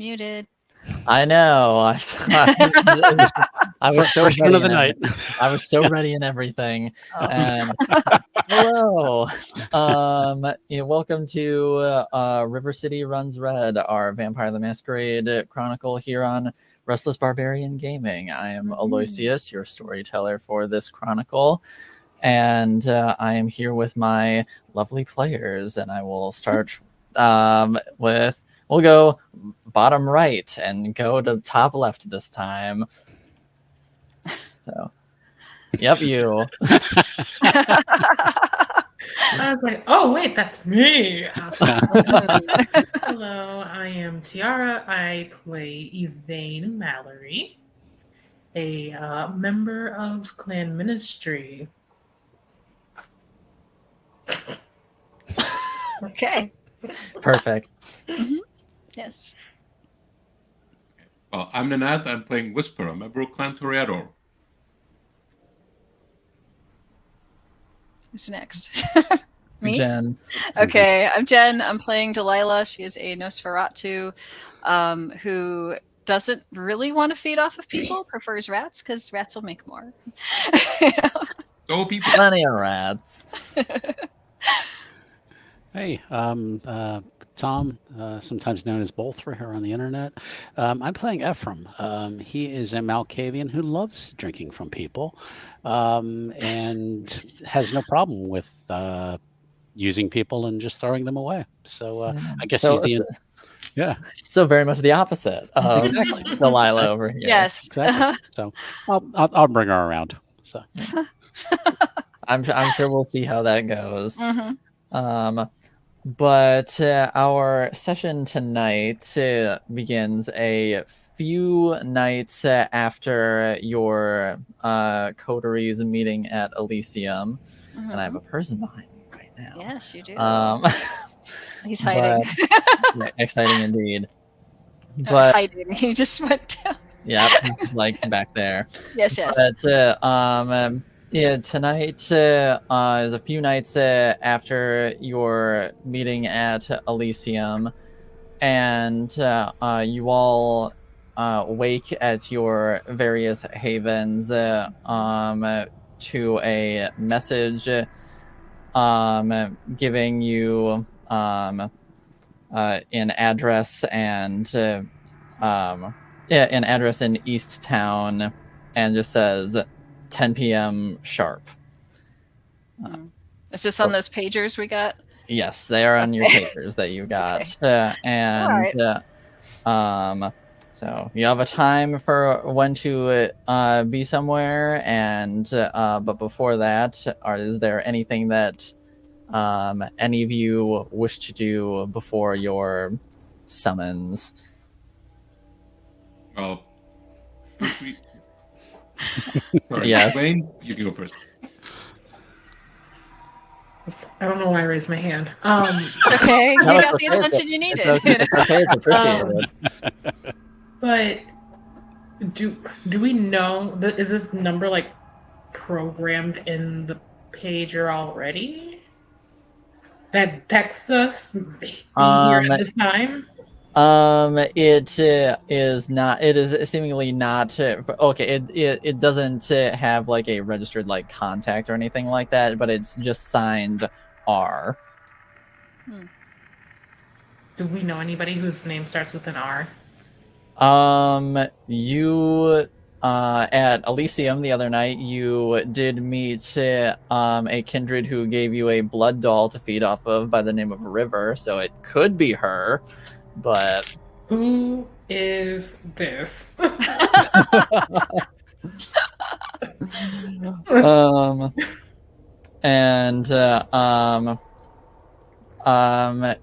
Muted. I know. I was so First one ready of the night. I was so ready and everything. And hello. Welcome to River City Runs Red, our Vampire the Masquerade chronicle here on Restless Barbarian Gaming. I am Aloysius, your storyteller for this chronicle. And I am here with my lovely players, and I will start with, we'll go bottom right and go to top left this time. So, yep, you. I was like, oh, wait, that's me. Hello, I am Tiara. I play Yvain Mallory, a member of Clan Ministry. Okay. Perfect. Yes. I'm Nanad. I'm playing Whisper, a member of Clan Toreador. Who's next? Me? Jen. Okay, I'm Jen. I'm playing Delilah. She is a Nosferatu who doesn't really want to feed off of people, prefers rats because rats will make more. So people. Plenty of rats. Hey, Tom, sometimes known as Bolthra here on the internet. I'm playing Ephraim. He is a Malkavian who loves drinking from people and has no problem with using people and just throwing them away. So I guess he's the... Yeah. So very much the opposite of Exactly. Delilah over here. Yes. Exactly. So I'll bring her around. So I'm sure we'll see how that goes. Mm-hmm. But our session tonight begins a few nights after your coterie's meeting at Elysium. Mm-hmm. And I have a person behind me right now. Yes, you do. He's but- hiding. Yeah, exciting indeed. But hiding. He just went down. yeah, like back there. Yes, yes. But yeah, tonight is a few nights after your meeting at Elysium, and you all wake at your various havens to a message giving you an address and an address in East Town, and just says 10 p.m. sharp. Is this on those pagers we got? Yes, they are on your papers that you got. So you have a time for when to be somewhere, and but before that, is there anything that any of you wish to do before your summons? Well, sorry, Yes. Wayne, you can go first. I don't know why I raised my hand. Okay, you No, got it's the okay. attention you needed. It's okay, it's appreciated. But do we know that is this number like programmed in the pager already? That texts us be here at this time? It is not. It is seemingly not. Okay, it doesn't have like a registered like contact or anything like that, but it's just signed R. Do we know anybody whose name starts with an R? You at Elysium the other night, you did meet a kindred who gave you a blood doll to feed off of by the name of River, so it could be her, but Who is this?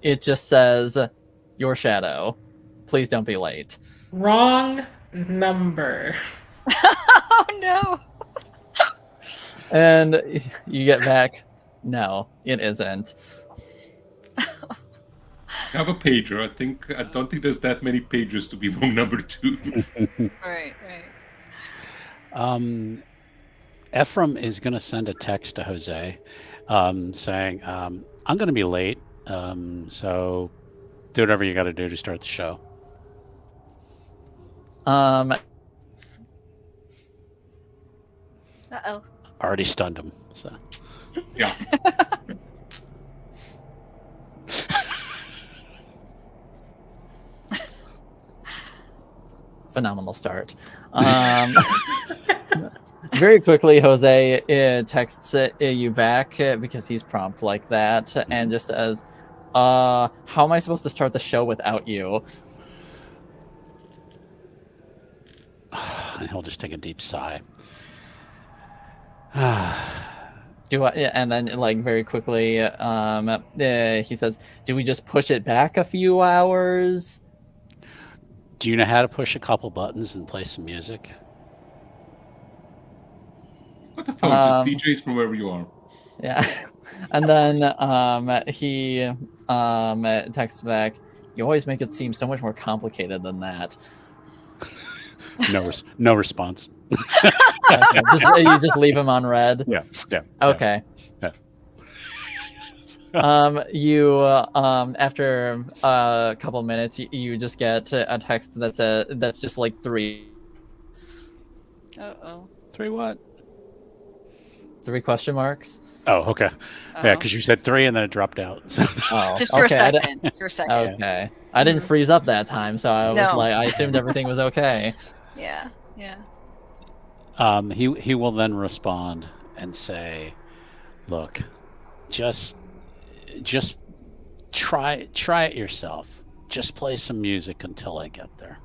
It just says your shadow. Please don't be late. Wrong number. Oh no. And you get back, no, it isn't. I have a pager. I don't think there's that many pagers to be wrong number 2. Right. Ephraim is going to send a text to Jose saying, I'm going to be late, so do whatever you got to do to start the show. Uh-oh. Already stunned him. So Yeah. Phenomenal start. Very quickly, Jose texts you back because he's prompt like that, and just says, "How am I supposed to start the show without you?" and he'll just take a deep sigh. Do I? Yeah, and then, like, very quickly, he says, "Do we just push it back a few hours?" Do you know how to push a couple buttons and play some music? What the phone? Just DJ it from wherever you are. Yeah. And then he texts back, "You always make it seem so much more complicated than that." No response. Okay. You just leave him on red. Yeah. Okay. Yeah. You after a couple minutes, you just get a text that's just like 3. Uh-oh. 3 what? 3 question marks. Oh, okay. Oh. Yeah, because you said 3 and then it dropped out. So. Oh, Just for a okay. second. Just for a second. Okay. I didn't freeze up that time, so I was No. like, I assumed everything was okay. Yeah. He will then respond and say, "Look, just try it yourself. Just play some music until I get there.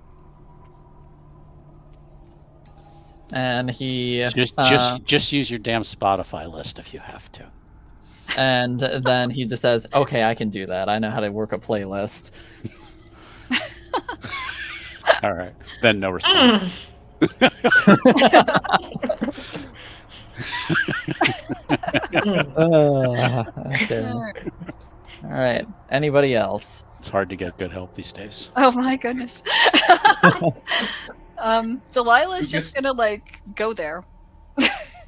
And he Just use your damn Spotify list if you have to." and then he just says, "Okay, I can do that. I know how to work a playlist." All right, then no response. Okay. All right. Anybody else? It's hard to get good help these days. Oh my goodness. Delilah's just gonna like go there.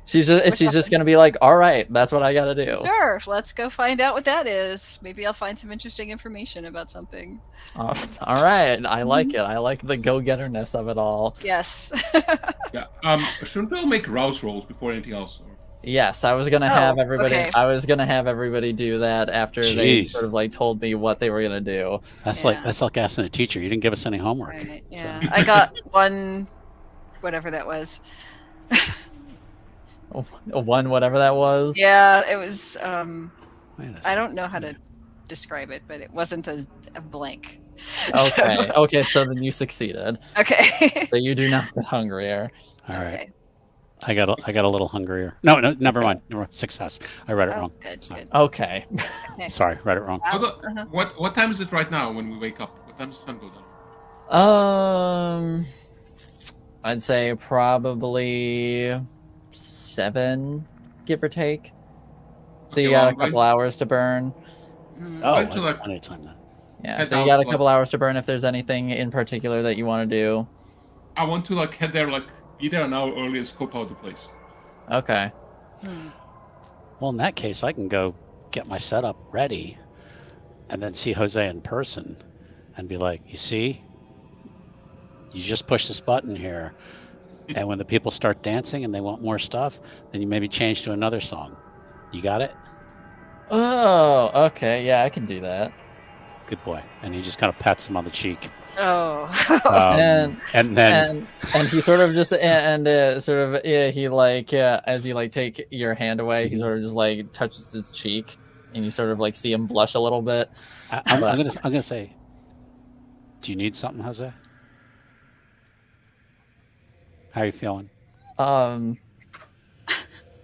She's just gonna be like, "All right, that's what I gotta do." Sure, let's go find out what that is. Maybe I'll find some interesting information about something. All right, I like it. I like the go-getterness of it all. Yes. Yeah. Shouldn't we all make rouse rolls before anything else? Or... Yes, I was gonna have everybody. Okay. I was gonna have everybody do that after they Jeez. sort of like told me what they were gonna do. That's Yeah. like asking a teacher. You didn't give us any homework. Right, So- yeah. I got one, whatever that was. One, whatever that was. Yeah, it was. Wait a I second. don't know how to describe it, but it wasn't a blank. Okay. Okay. So then you succeeded. Okay. So you do not get hungrier. All right. Okay. I got a little hungrier. No, never mind. Success. I read it Oh, wrong. good, Sorry. good. Okay. Okay. Sorry, read it wrong. What time is it right now when we wake up? What time does the sun go down? I'd say probably 7, give or take. So you Okay, got well, a couple hours to burn. Oh, Why don't you, like- plenty of time then. Yeah. Head So you out, got a like- couple hours to burn if there's anything in particular that you want to do. I want to head there, be there an hour early and scope out the place. Okay. Well, in that case, I can go get my setup ready, and then see Jose in person, and be like, "You see, you just push this button here, and when the people start dancing and they want more stuff, then you maybe change to another song. You got it? Oh, okay. Yeah, I can do that. Good boy." And he just kind of pats him on the cheek. Oh. And then And he sort of just sort of he like as you like take your hand away, he sort of just like touches his cheek, and you sort of like see him blush a little bit. I'm gonna say, "Do you need something, Jose? How are you feeling?"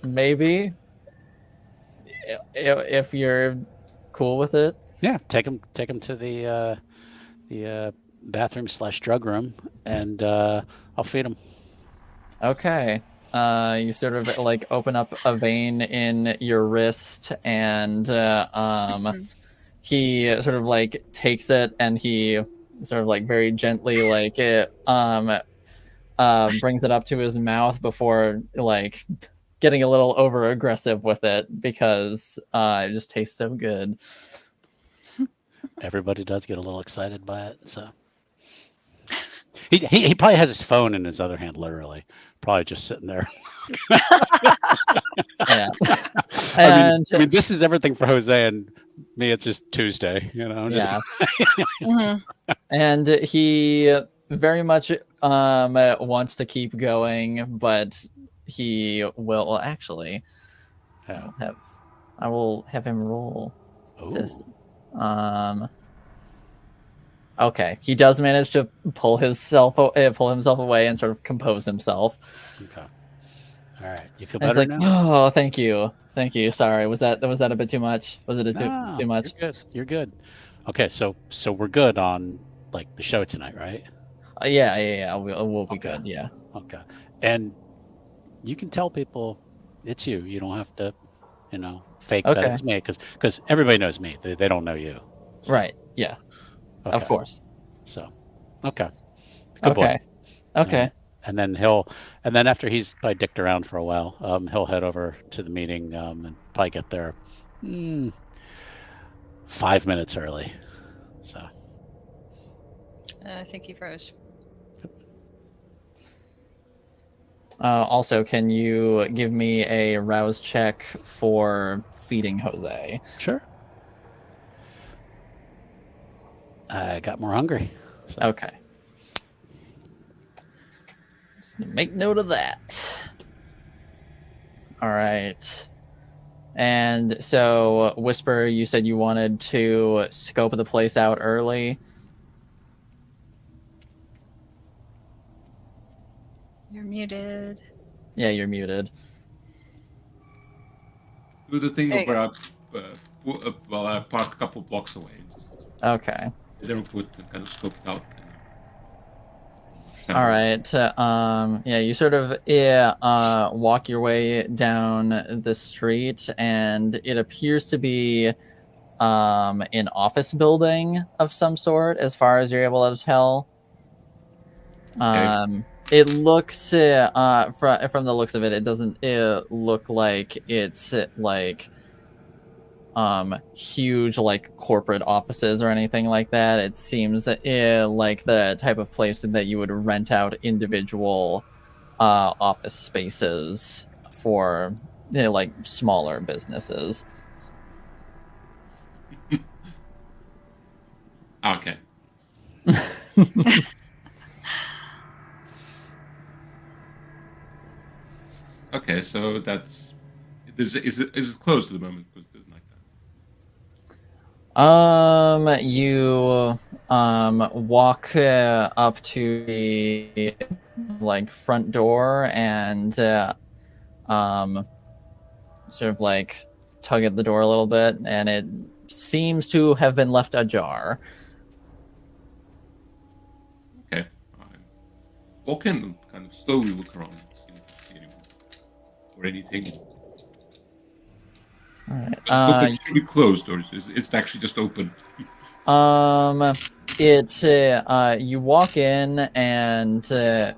Maybe if you're cool with it. Yeah, take him to the bathroom / drug room, and I'll feed him. Okay. You sort of like open up a vein in your wrist, and he sort of like takes it, and he sort of like very gently like brings it up to his mouth before like getting a little over aggressive with it, because it just tastes so good. Everybody does get a little excited by it, so He probably has his phone in his other hand, literally, probably just sitting there. Yeah. I And mean, this is everything for Jose, and me, it's just Tuesday. You know, just yeah. Mhm. And he very much wants to keep going, but he will actually yeah. I will have him roll this. Ooh. Okay, he does manage to pull himself away and sort of compose himself. Okay. All right. You feel And it's better like, now? oh, thank you. Sorry, was that a bit too much? Was it too No, much? you're good. You're good. Okay, so we're good on like the show tonight, right? Yeah. We'll be Okay. good. Yeah. Okay. And you can tell people it's you. You don't have to, fake that Okay. it's me because everybody knows me. They don't know you. So, Right. Yeah. Okay. Of course. So, okay. Good boy. Okay. And then after he's probably dicked around for a while, he'll head over to the meeting and probably get there 5 minutes early. So I think he froze. Also, can you give me a rouse check for feeding Jose? sure. I got more hungry. So. Okay. Just make note of that. All right. And so, Whisper, you said you wanted to scope the place out early. You're muted. Yeah, you're muted. Do the thing There you over while I park a couple blocks away. Okay. There on foot and kind of scope it out. All right. Yeah, you sort of walk your way down the street, and it appears to be an office building of some sort, as far as you're able to tell. Okay. It looks from the looks of it, it doesn't look like it's like huge like corporate offices or anything like that. It seems like the type of place that you would rent out individual office spaces for like smaller businesses. Okay. Okay, so that's is it closed at the moment because it doesn't like that. You walk up to the like front door and sort of like tug at the door a little bit, and it seems to have been left ajar. Okay. Walk in and kind of slowly look around, see if I see anyone or anything. All right. Does it look like it should be closed, or is it actually just open? It's you walk in and there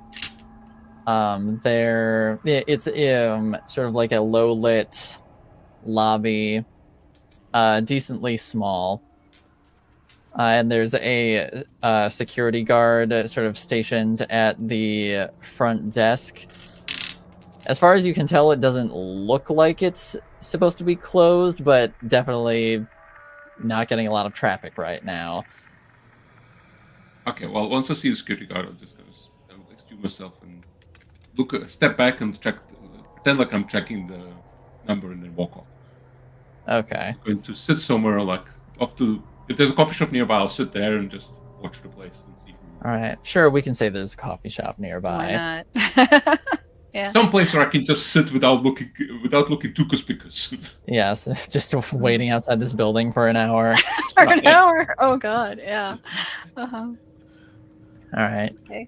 it's sort of like a low lit lobby, decently small. And there's a security guard sort of stationed at the front desk. As far as you can tell, it doesn't look like it's supposed to be closed, but definitely not getting a lot of traffic right now. Okay, well, once I see the security guard, I'm just gonna excuse myself and step back and pretend like I'm checking the number and then walk off. Okay. I'm going to sit somewhere like off to. If there's a coffee shop nearby, I'll sit there and just watch the place and see. All right. Sure, we can say there's a coffee shop nearby. Why not? Yeah. Some place where I can just sit without looking too conspicuous. Yes, just waiting outside this building for an hour. For an hour. Oh God. Yeah. Uh-huh. All right. Okay.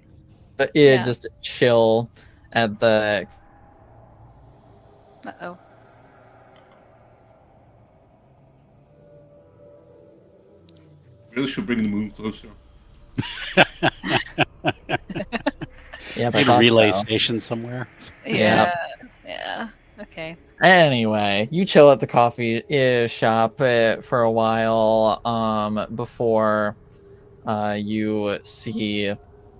But Yeah. just chill at the. Uh-oh. Really should bring the moon closer. Yeah, Like a relay station somewhere. Yeah. Yeah. Okay. Anyway, you chill at the coffee shop for a while before you see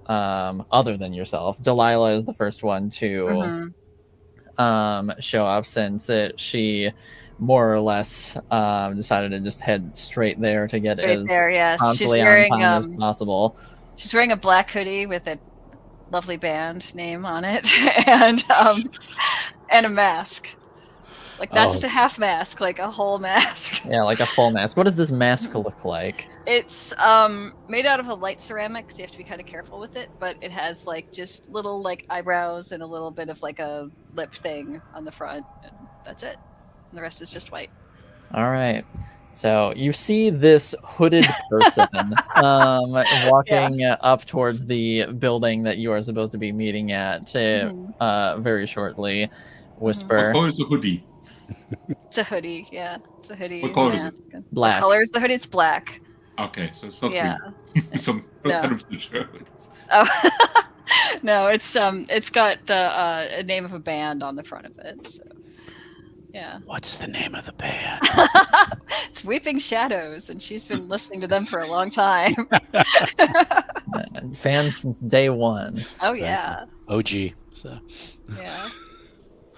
other than yourself. Delilah is the first one to show up, since she more or less decided to just head straight there to get Straight as there, yes. She's promptly on wearing time as possible. she's wearing a black hoodie with a lovely band name on it, and a mask. Like not just a half mask, like a whole mask. Yeah, like a full mask. What does this mask look like? It's made out of a light ceramic, so you have to be kind of careful with it, but it has like just little like eyebrows and a little bit of like a lip thing on the front, and that's it. And the rest is just white. All right. So you see this hooded person walking up towards the building that you are supposed to be meeting at very shortly. Whisper. What color is the hoodie? It's a hoodie, yeah. It's a hoodie. What color is it? Black. What color is the hoodie? It's black. Okay, so it's not green. So I'm not 100% sure what it is. Oh, no, it's got the name of a band on the front of it. So, yeah. What's the name of the band? It's Weeping Shadows, and she's been listening to them for a long time. Fan since day one. Oh yeah. OG. So. Yeah.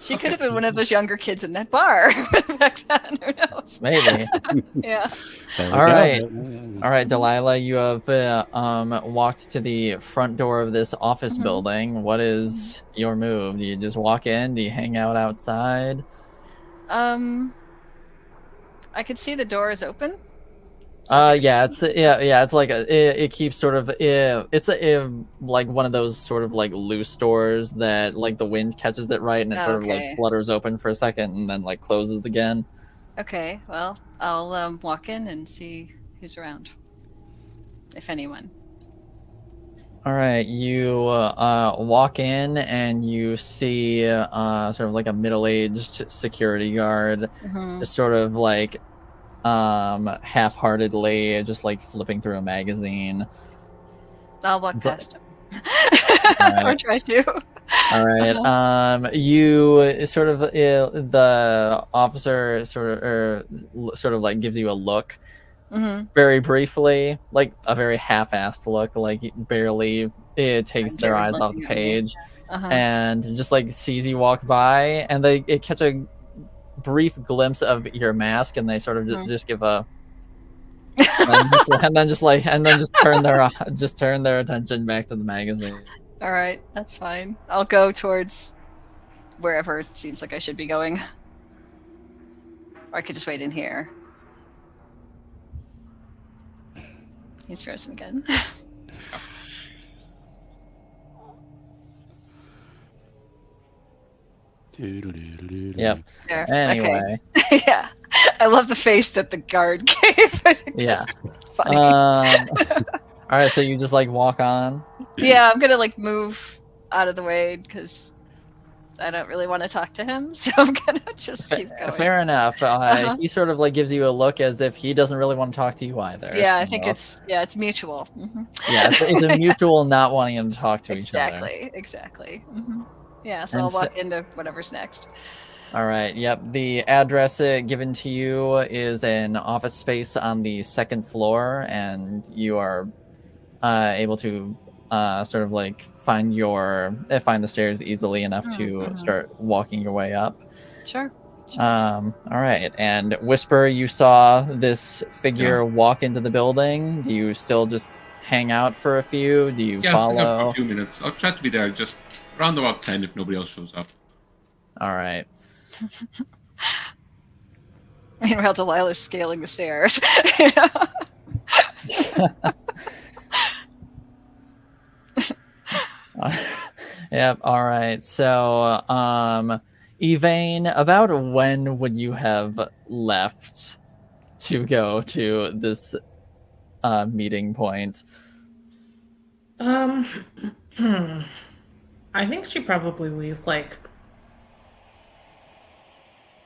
She could have been one of those younger kids in that bar back then. Who knows? Maybe. Yeah. All right. All right, Delilah, you have walked to the front door of this office building. What is your move? Do you just walk in? Do you hang out outside? I could see the door is open. Yeah, it's like it keeps sort of it's like one of those sort of like loose doors that like the wind catches it right, and it sort of like flutters open for a second and then like closes again. Okay, well, I'll walk in and see who's around, if anyone. All right, you walk in and you see sort of like a middle-aged security guard, just sort of like half-heartedly just like flipping through a magazine. I'll walk past him. Right. Or try to. All right. You sort of the officer sort of like gives you a look, very briefly, like a very half-assed look, like barely it takes their eyes off the page, and just like sees you walk by, and they catch a brief glimpse of your mask, and they sort of just give a and then just turn their attention back to the magazine. All right, that's fine. I'll go towards wherever it seems like I should be going, or I could just wait in here. He's frozen again. Yep. There. Anyway. Okay. Yeah. I love the face that the guard gave. Yeah. Funny. All right, so you just like walk on? Yeah, I'm gonna like move out of the way because I don't really want to talk to him, so I'm gonna just keep going. Fair enough. He sort of like gives you a look as if he doesn't really want to talk to you either. Yeah, so. I think it's mutual. Yeah, it's a mutual not wanting him to talk to each other. Exactly. Yeah, so I'll walk into whatever's next. All right. Yep. The address given to you is an office space on the second floor, and you are able to sort of like find the stairs easily enough to start walking your way up. Sure. All right. And Whisper, you saw this figure walk into the building. Do you still just hang out for a few? Do you follow? Yes, for a few minutes. I'll try to be there just around about 10 if nobody else shows up. All right. Meanwhile, Delilah's scaling the stairs. Yep. All right. So, Evane, about when would you have left to go to this meeting point? I think she probably leaves like,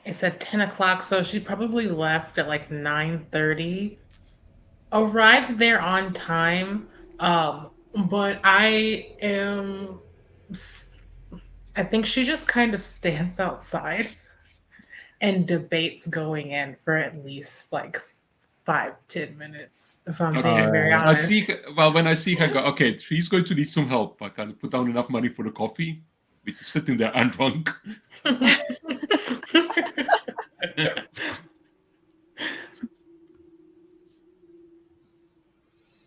it's at 10 o'clock, so she probably left at like 9:30. Arrived there on time, but I think she just kind of stands outside and debates going in for at least like 5-10 minutes, if I'm Okay. being very Alright. honest. When I see her go, okay, she's going to need some help. I kind of put down enough money for the coffee, which is sitting there and drunk.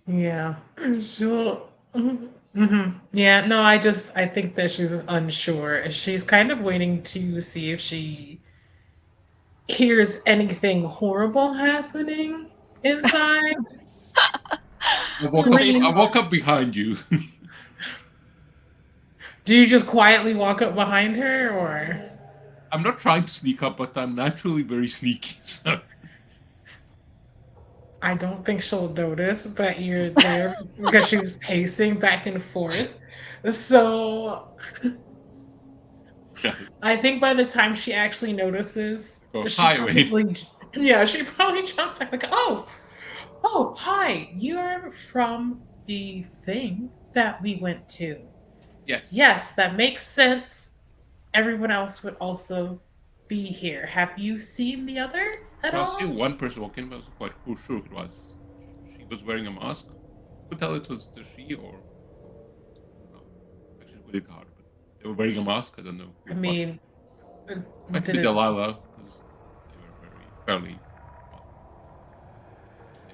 Yeah. Sure. Yeah, no, I think that she's unsure. She's kind of waiting to see if she hears anything horrible happening inside. I Screams. walk up behind you. Do you just quietly walk up behind her, or? I'm not trying to sneak up, but I'm naturally very sneaky. So I don't think she'll notice that you're there because she's pacing back and forth. So yeah. I think by the time she actually notices, Go, she hi, Wayne. probably, yeah, she probably jumps back like, oh, hi, you're from the thing that we went to. Yes. Yes, that makes sense. Everyone else would also be here. Have you seen the others at Well, I all? see one person walking, but I was quite sure it was. She was wearing a mask. Could tell it was the she or. Well, actually, really hard, but they were wearing a mask. I don't know. I mean, Might be did it, Delilah, because they were very fairly.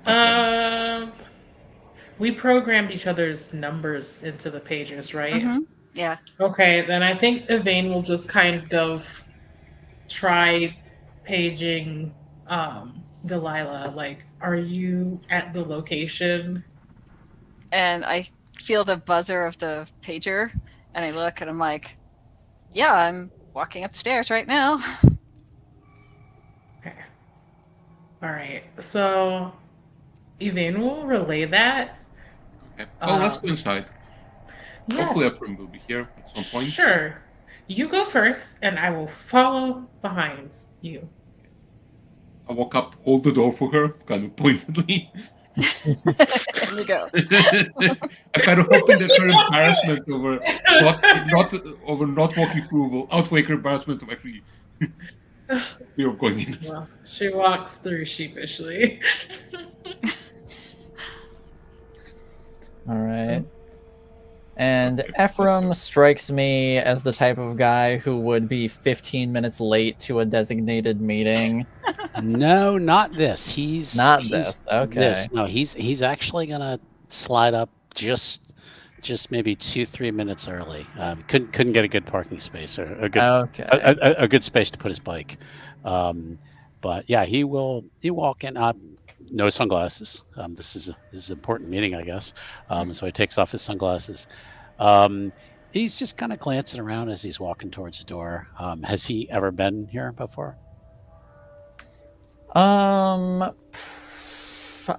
Well, um, we programmed each other's numbers into the pagers, right? Yeah. Okay, then I think Yvain will just kind of try paging Delilah. Like, are you at the location? And I feel the buzzer of the pager, and I look, and I'm like, yeah, I'm walking up the stairs right now. Okay. All right. So Yvain will relay that. Okay. Well, let's go Um, inside. Hopefully, yes. Ephraim will be here at some point. Sure. You go first, and I will follow behind you. I walk up, hold the door for her, kind of pointedly. There you go. I kind of hoping that her embarrassment over not walking through will outweigh her embarrassment of actually fear of going in. Well, she walks through sheepishly. All right. And Ephraim strikes me as the type of guy who would be 15 minutes late to a designated meeting. No, not this. He's Not he's this. Okay. This. No, he's actually gonna slide up just maybe 2-3 minutes early. Couldn't get a good parking space or a good Okay. a good space to put his bike. But yeah, he walk in. No sunglasses. This is an important meeting, I guess. So he takes off his sunglasses. He's just kind of glancing around as he's walking towards the door. Has he ever been here before?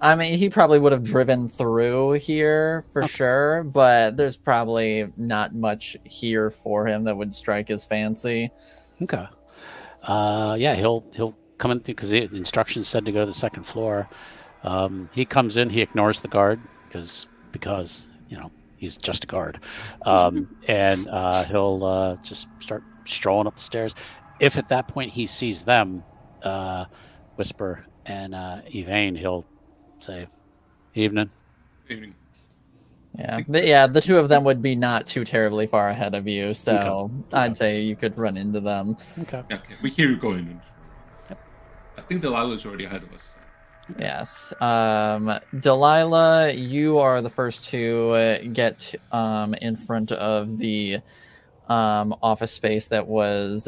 I mean, he probably would have driven through here for sure, but there's probably not much here for him that would strike his fancy. Okay. Yeah, he'll come in because the instructions said to go to the second floor. He comes in, he ignores the guard because he's just a guard, and he'll just start strolling up the stairs. If at that point he sees them, Whisper and Yvain, he'll say, "Evening." Evening. Yeah, the two of them would be not too terribly far ahead of you, so Okay. I'd say you could run into them. Okay. Okay, we hear you going. I think Delilah's already ahead of us. Yes. Delilah, you are the first to get in front of the office space that was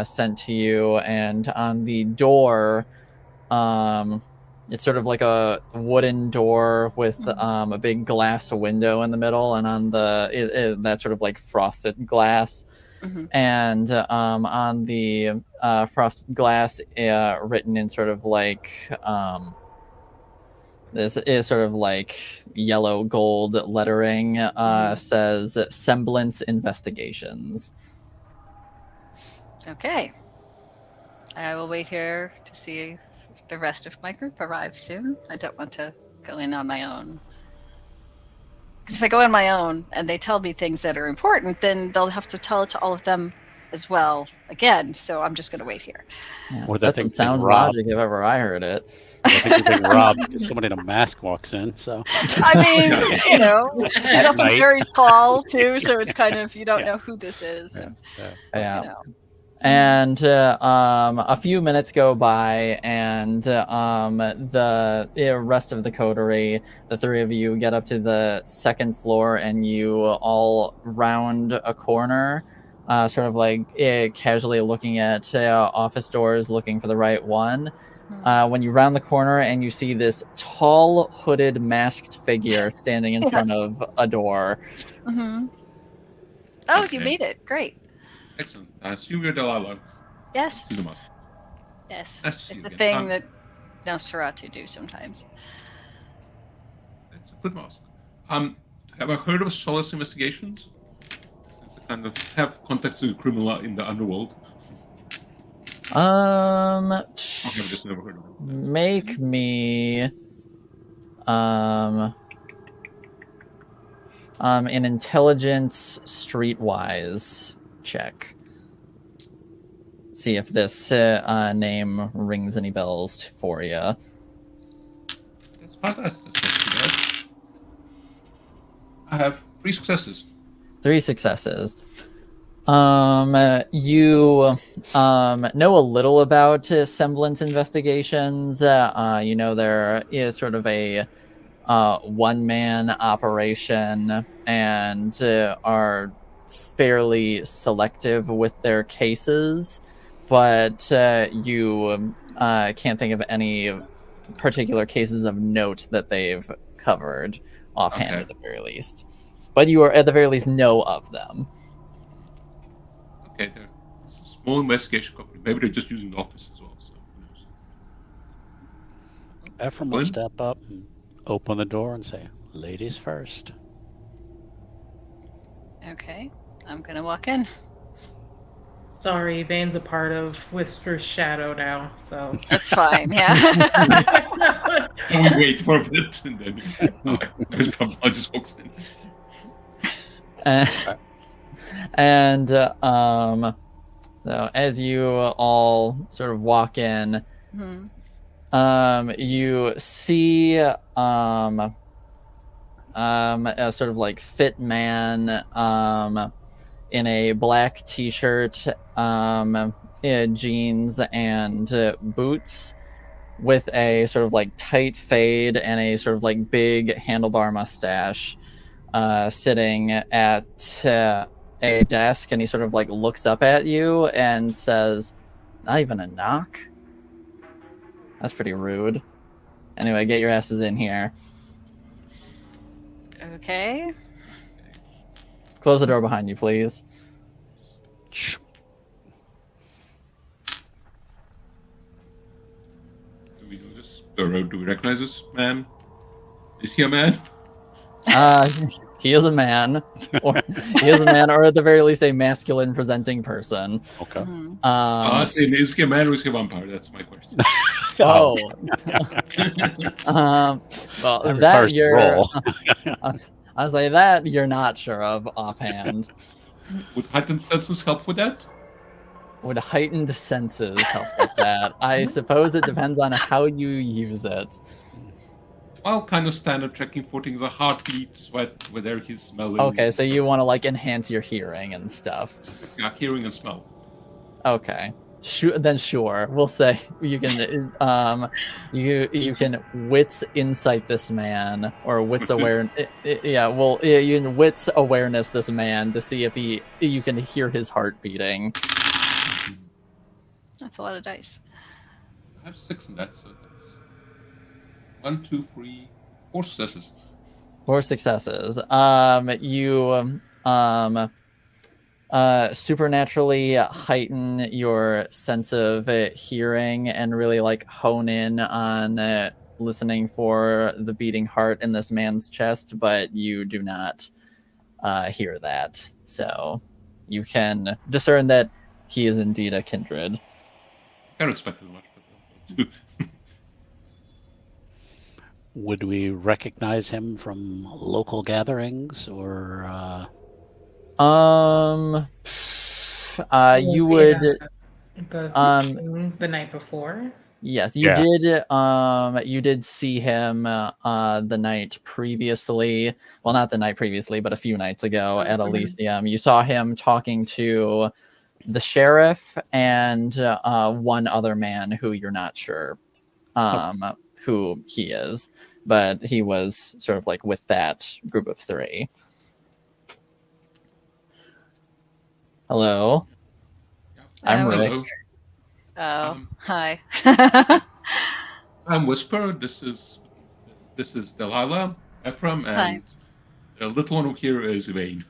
sent to you, and on the door, it's sort of like a wooden door with a big glass window in the middle, and on the that sort of like frosted glass. Mm-hmm. And on the frosted glass, written in sort of like this is sort of like yellow gold lettering, says Semblance Investigations. Okay. I will wait here to see if the rest of my group arrives soon. I don't want to go in on my own. Because if I go on my own and they tell me things that are important, then they'll have to tell it to all of them as well again. So I'm just going to wait here. Yeah, Or they that's think some being sound robbed. logic if ever I heard it. I think you're being robbed because somebody in a mask walks in. So I mean, you know, she's At also night. very tall too, so it's kind of you don't know who this is. And, Yeah. you know. And a few minutes go by, and the rest of the coterie, the three of you get up to the second floor, and you all round a corner, sort of like casually looking at office doors, looking for the right one. When you round the corner and you see this tall, hooded, masked figure standing in Yes. front of a door. Mm-hmm. Oh, Okay. you made it! Great. Excellent. I assume you're Delilah. Yes. See the mask. Yes. Nice to see It's you a again. thing that Nosferatu do sometimes. It's a good mask. Have I heard of Solace Investigations? Since I kind of have contacts with criminal in the underworld. Okay, I've just never heard of them. Make me an intelligence streetwise check. See if this name rings any bells for you. That's fantastic. That's not too bad. I have 3 successes. 3 successes. You know a little about semblance investigations. You know there is sort of a one-man operation and are fairly selective with their cases, but you can't think of any particular cases of note that they've covered offhand at the very least. But you are at the very least know of them. Okay, it's a small investigation company. Maybe they're just using the office as well. So who knows? Ephraim will step up and open the door and say, "Ladies first." Okay, I'm gonna walk in. Sorry, Vane's a part of Whisper's shadow now, so. That's fine. Yeah. We wait for a bit and then I just walks in. And so as you all sort of walk in, you see a sort of like fit man in a black t-shirt, jeans and boots with a sort of like tight fade and a sort of like big handlebar mustache, sitting at a desk, and he sort of like looks up at you and says, "Not even a knock? That's pretty rude. Anyway, get your asses in here." Okay. Close the door behind you, please. Shh. Do we know this? Do we recognize this man? Is he a man? He is a man, or he is a man, or at the very least a masculine presenting person. Okay. Is he a man or is he a vampire? That's my question. Oh. Well, That that requires you're. roll. I say that you're not sure of offhand. Would heightened senses help with that? Would heightened senses help with that? I suppose it depends on how you use it. Well, kind of standard checking for things, a heartbeat, sweat, whether he's smelling. Okay, so you want to like enhance your hearing and stuff. Yeah, hearing and smell. Okay. Then sure, we'll say you can you can wits insight this man, or wits aware. Yeah, well, you can wits awareness this man to see if you can hear his heart beating. That's a lot of dice. I have 6 in that, so that's 1, 2, 3, 4 successes. 4 successes. You supernaturally heighten your sense of hearing and really like hone in on listening for the beating heart in this man's chest, but you do not hear that. So you can discern that he is indeed a kindred. I don't expect as much, but Would we recognize him from local gatherings, or You Was he would, at the um, thing the night before? yes, you Yeah. did see him the night previously. Well, not the night previously, but a few nights ago at Mhm. Elysium. You saw him talking to the sheriff and one other man who you're not sure who he is, but he was sort of like with that group of three. Hello, I'm we- Rick. Hello. Oh, hi. I'm Whisper. This is Delilah, Ephraim, Hi. and the little one here is Vane.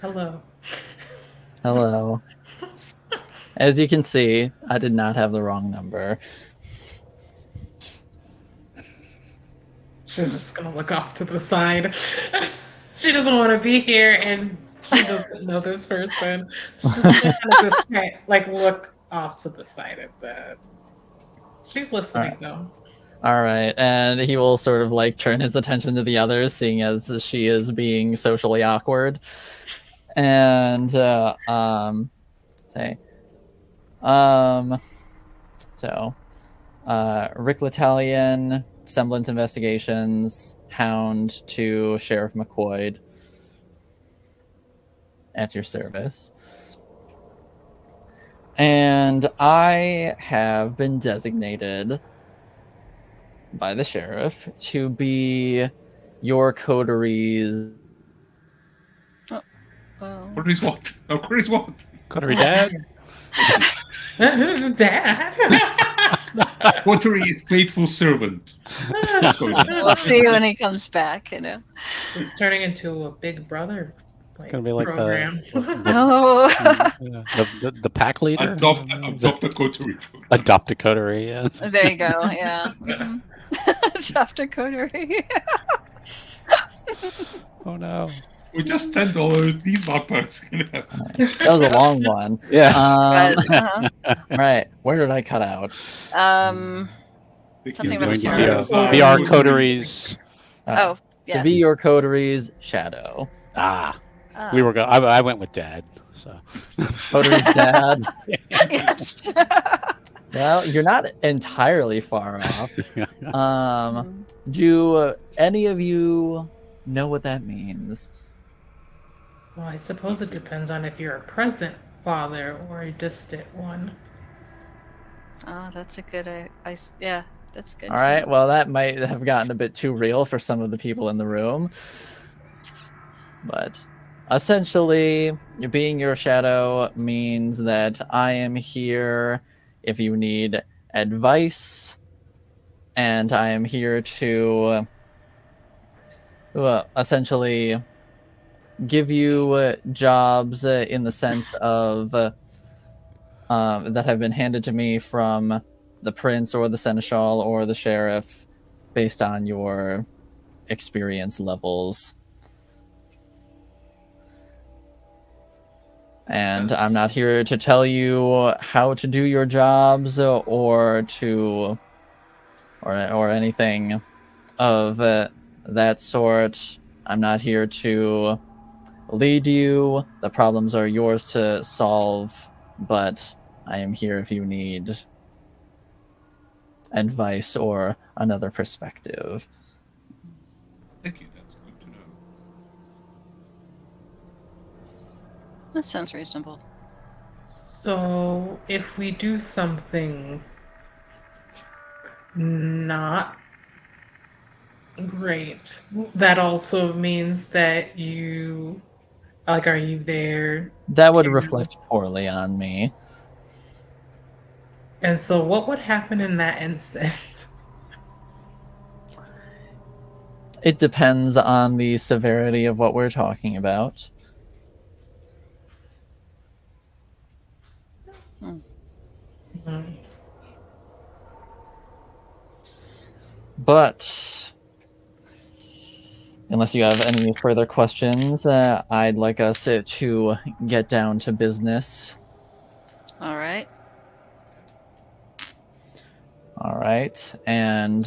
Hello. Hello. As you can see, I did not have the wrong number. She's just gonna look off to the side. She doesn't want to be here, and she doesn't know this person. So she's gonna kind of just like look off to the side of that. She's listening though. All right, and he will sort of like turn his attention to the others, seeing as she is being socially awkward, and say, so, Rick L'Italian, Semblance Investigations, Hound to Sheriff McCoy, at your service. And I have been designated by the sheriff to be your coterie's. Well, Coteries what? No, coteries what? Coterie Dad? Dad. Coterie faithful servant. Let's go with that. we'll see when he comes back, you know. It's turning into a Big Brother Gonna be like program. Oh, the pack leader? Adopt a coterie. Adopt a coterie, yes. there you go. Yeah. Mhm. Adopt a coterie. Oh no. For just $10, these vampires can have. That was a long one. Yeah. Guys, Right. Where did I cut out? Something Going about to the be shadows. be our coteries. Oh, yes. To be your coterie's shadow. Ah. Ah, We were going I went with Dad. So Coterie's dad. yes. Well, you're not entirely far off. Do any of you know what that means? Well, I suppose it depends on if you're a present father or a distant one. Oh, that's a good. Yeah, that's good. All to right. know. Well, that might have gotten a bit too real for some of the people in the room. But essentially, being your shadow means that I am here if you need advice, and I am here to essentially give you jobs in the sense of that have been handed to me from the prince or the seneschal or the sheriff based on your experience levels. And I'm not here to tell you how to do your jobs or anything of that sort. I'm not here to lead you. The problems are yours to solve, but I am here if you need advice or another perspective. Thank you. That's good to know. That sounds reasonable. So, if we do something not great, that also means that you, like, are you there? That would to- reflect poorly on me. And so, what would happen in that instance? It depends on the severity of what we're talking about. Hmm. But unless you have any further questions, I'd like us to get down to business. All right. All right, and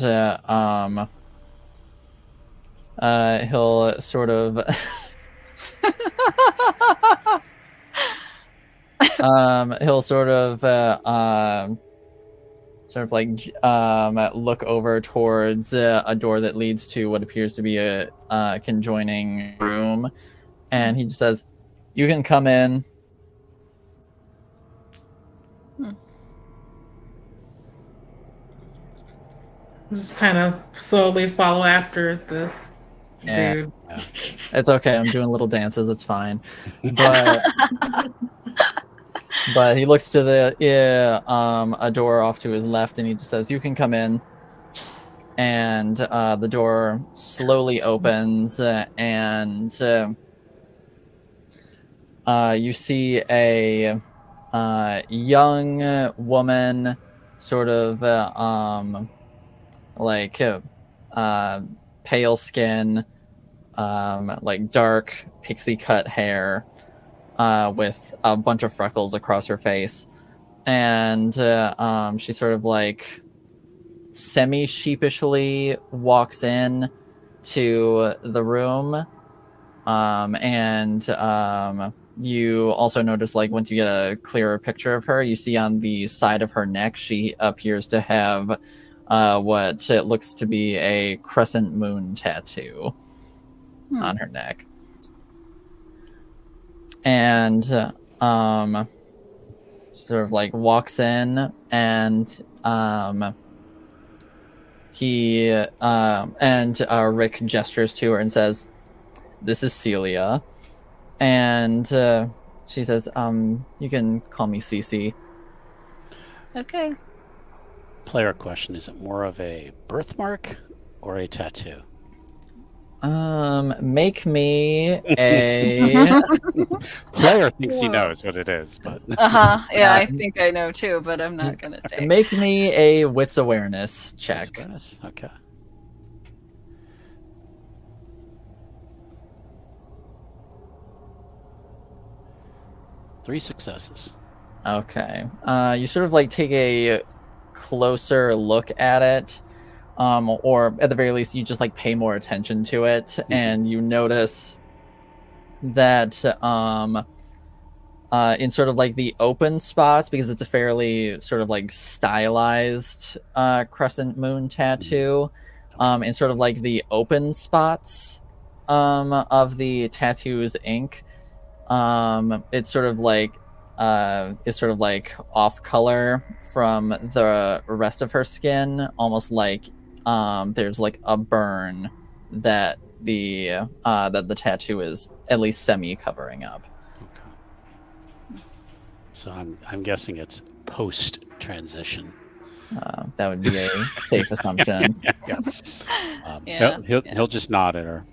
he'll sort of He'll sort of look over towards a door that leads to what appears to be a conjoining room, and he just says, "You can come in." Just kind of slowly follow after this Yeah. dude. It's okay. I'm doing little dances. It's fine. But but he looks to the a door off to his left, and he just says, "You can come in." And the door slowly opens, and you see a young woman, sort of pale skin, like dark pixie cut hair, with a bunch of freckles across her face, and she sort of like semi sheepishly walks in to the room, and you also notice, like, once you get a clearer picture of her, you see on the side of her neck she appears to have what it looks to be a crescent moon tattoo on her neck. And sort of like walks in, and Rick gestures to her and says, "This is Celia." And she says, "You can call me Cece." Okay. Player question: is it more of a birthmark or a tattoo? Make me a. Player thinks he knows what it is, but Yeah, I think I know too, but I'm not gonna say. Make me a wits awareness check. Okay. Three successes. Okay. You sort of like take a closer look at it, or at the very least, you just like pay more attention to it, and you notice that in sort of like the open spots, because it's a fairly sort of like stylized crescent moon tattoo, in sort of like the open spots of the tattoo's ink, it's sort of like off color from the rest of her skin, almost like there's like a burn that the tattoo is at least semi covering up. Okay. So I'm guessing it's post transition. That would be a safe assumption. Yeah. He'll just nod at her.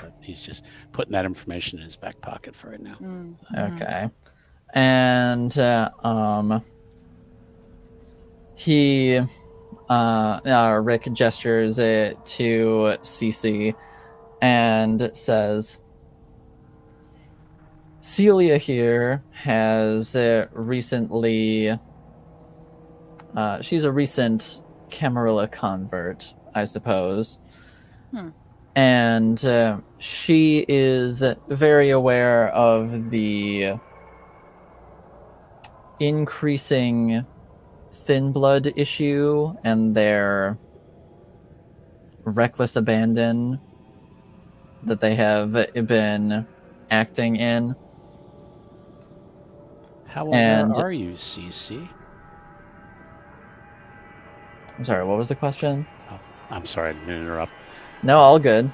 But he's just putting that information in his back pocket for right now. Okay. And he Rick gestures it to Cece and says, "Celia here has recently she's a recent Camarilla convert, I suppose. And she is very aware of the increasing thin blood issue and their reckless abandon that they have been acting in." How aware are you, CC? I'm sorry, what was the question? Oh, I'm sorry, I didn't interrupt. No, all good.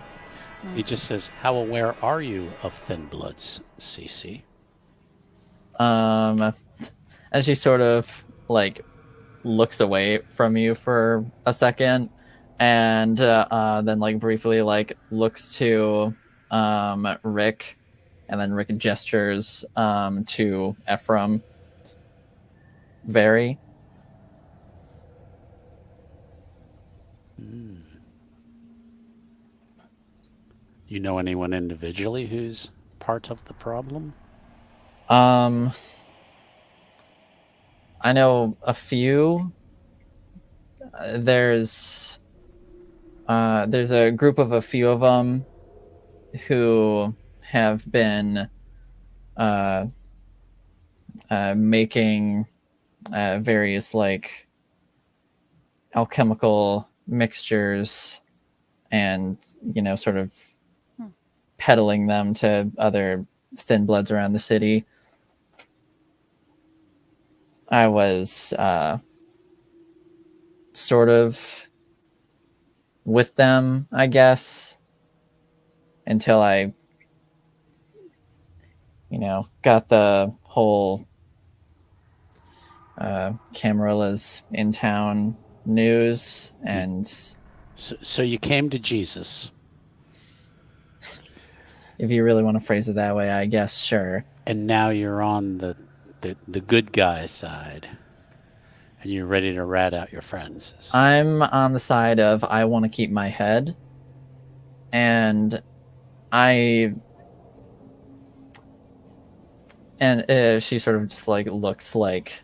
He just says, "How aware are you of thin bloods, CC?" And she sort of like looks away from you for a second, and then like briefly like looks to Rick, and then Rick gestures to Ephraim. Very. You know anyone individually who's part of the problem? I know a few. There's a group of a few of them who have been making various like alchemical mixtures and sort of peddling them to other thin bloods around the city. I was sort of with them, I guess, until I got the whole Camarillas in town news. And So you came to Jesus, if you really want to phrase it that way, I guess, sure. and now you're on the good guy side, and you're ready to rat out your friends. I'm on the side of I want to keep my head, and she sort of just like looks like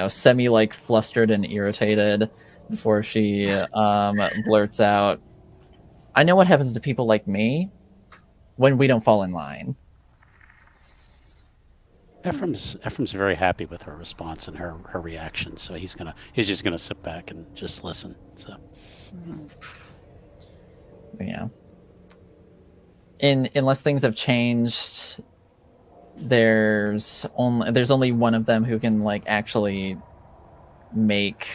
semi like flustered and irritated before she blurts out, I know what happens to people like me when we don't fall in line. Ephraim's very happy with her response and her reaction, so he's just gonna sit back and just listen. So yeah, unless things have changed, there's only one of them who can like actually make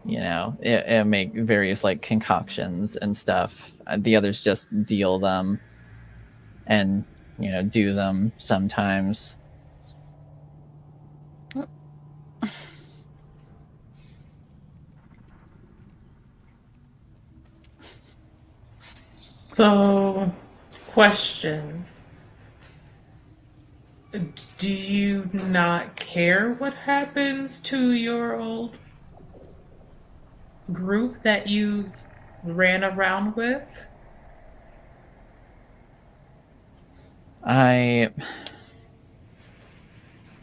make various like concoctions and stuff. The others just deal them and do them sometimes. So, question. Do you not care what happens to your old group that you ran around with? I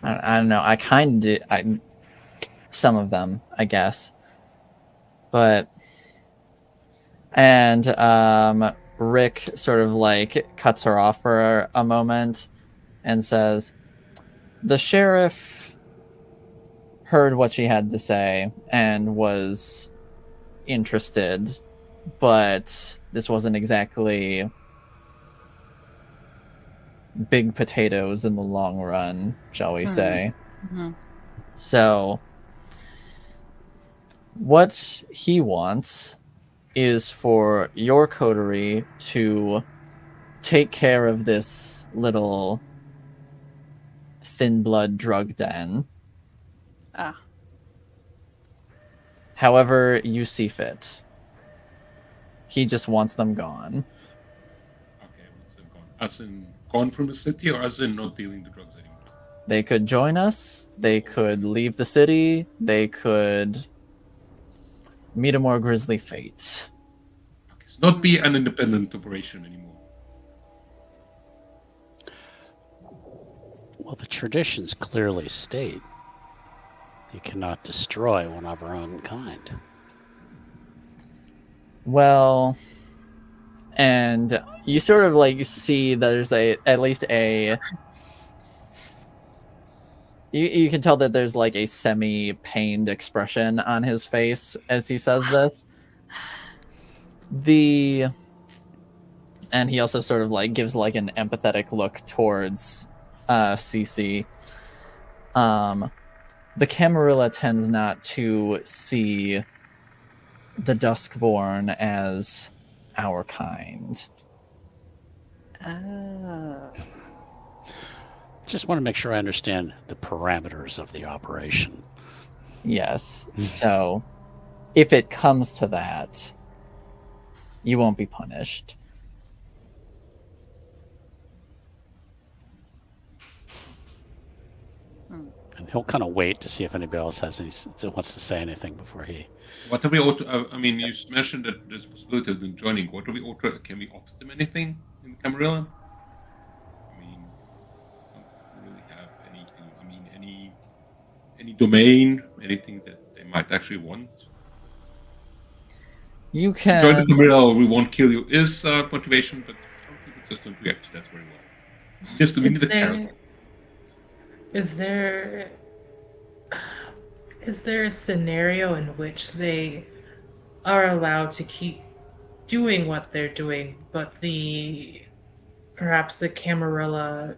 don't know. I kind of some of them, I guess. But Rick sort of like cuts her off for a moment and says, the sheriff heard what she had to say and was interested, but this wasn't exactly big potatoes in the long run, shall we say. Mm-hmm. So what he wants is for your coterie to take care of this little thin blood drug den. However you see fit. He just wants them gone. Okay, what's them gone? As in gone from the city, or as in not dealing the drugs anymore? They could join us. They could leave the city. They could meet a more grisly fate. Okay, so not be an independent operation anymore. Well, the traditions clearly state you cannot destroy one of our own kind. Well, and you sort of like see there's at least a you can tell that there's like a semi-pained expression on his face as he says this. And he also sort of like gives like an empathetic look towards Cece. The Camarilla tends not to see the Duskborn as our kind. Oh. Just want to make sure I understand the parameters of the operation. Yes. So if it comes to that, you won't be punished. And he'll kind of wait to see if anybody else wants to say anything before he. What are we I mean, you mentioned that there's a possibility of them joining. What are we can we offer them anything in Camarilla? I mean, don't really have anything. I mean, any domain, anything that they might actually want. You Join the can. community or we won't kill you is motivation, but some people just don't react to that very well. Just we need a character. Is there is there a scenario in which they are allowed to keep doing what they're doing, but perhaps the Camarilla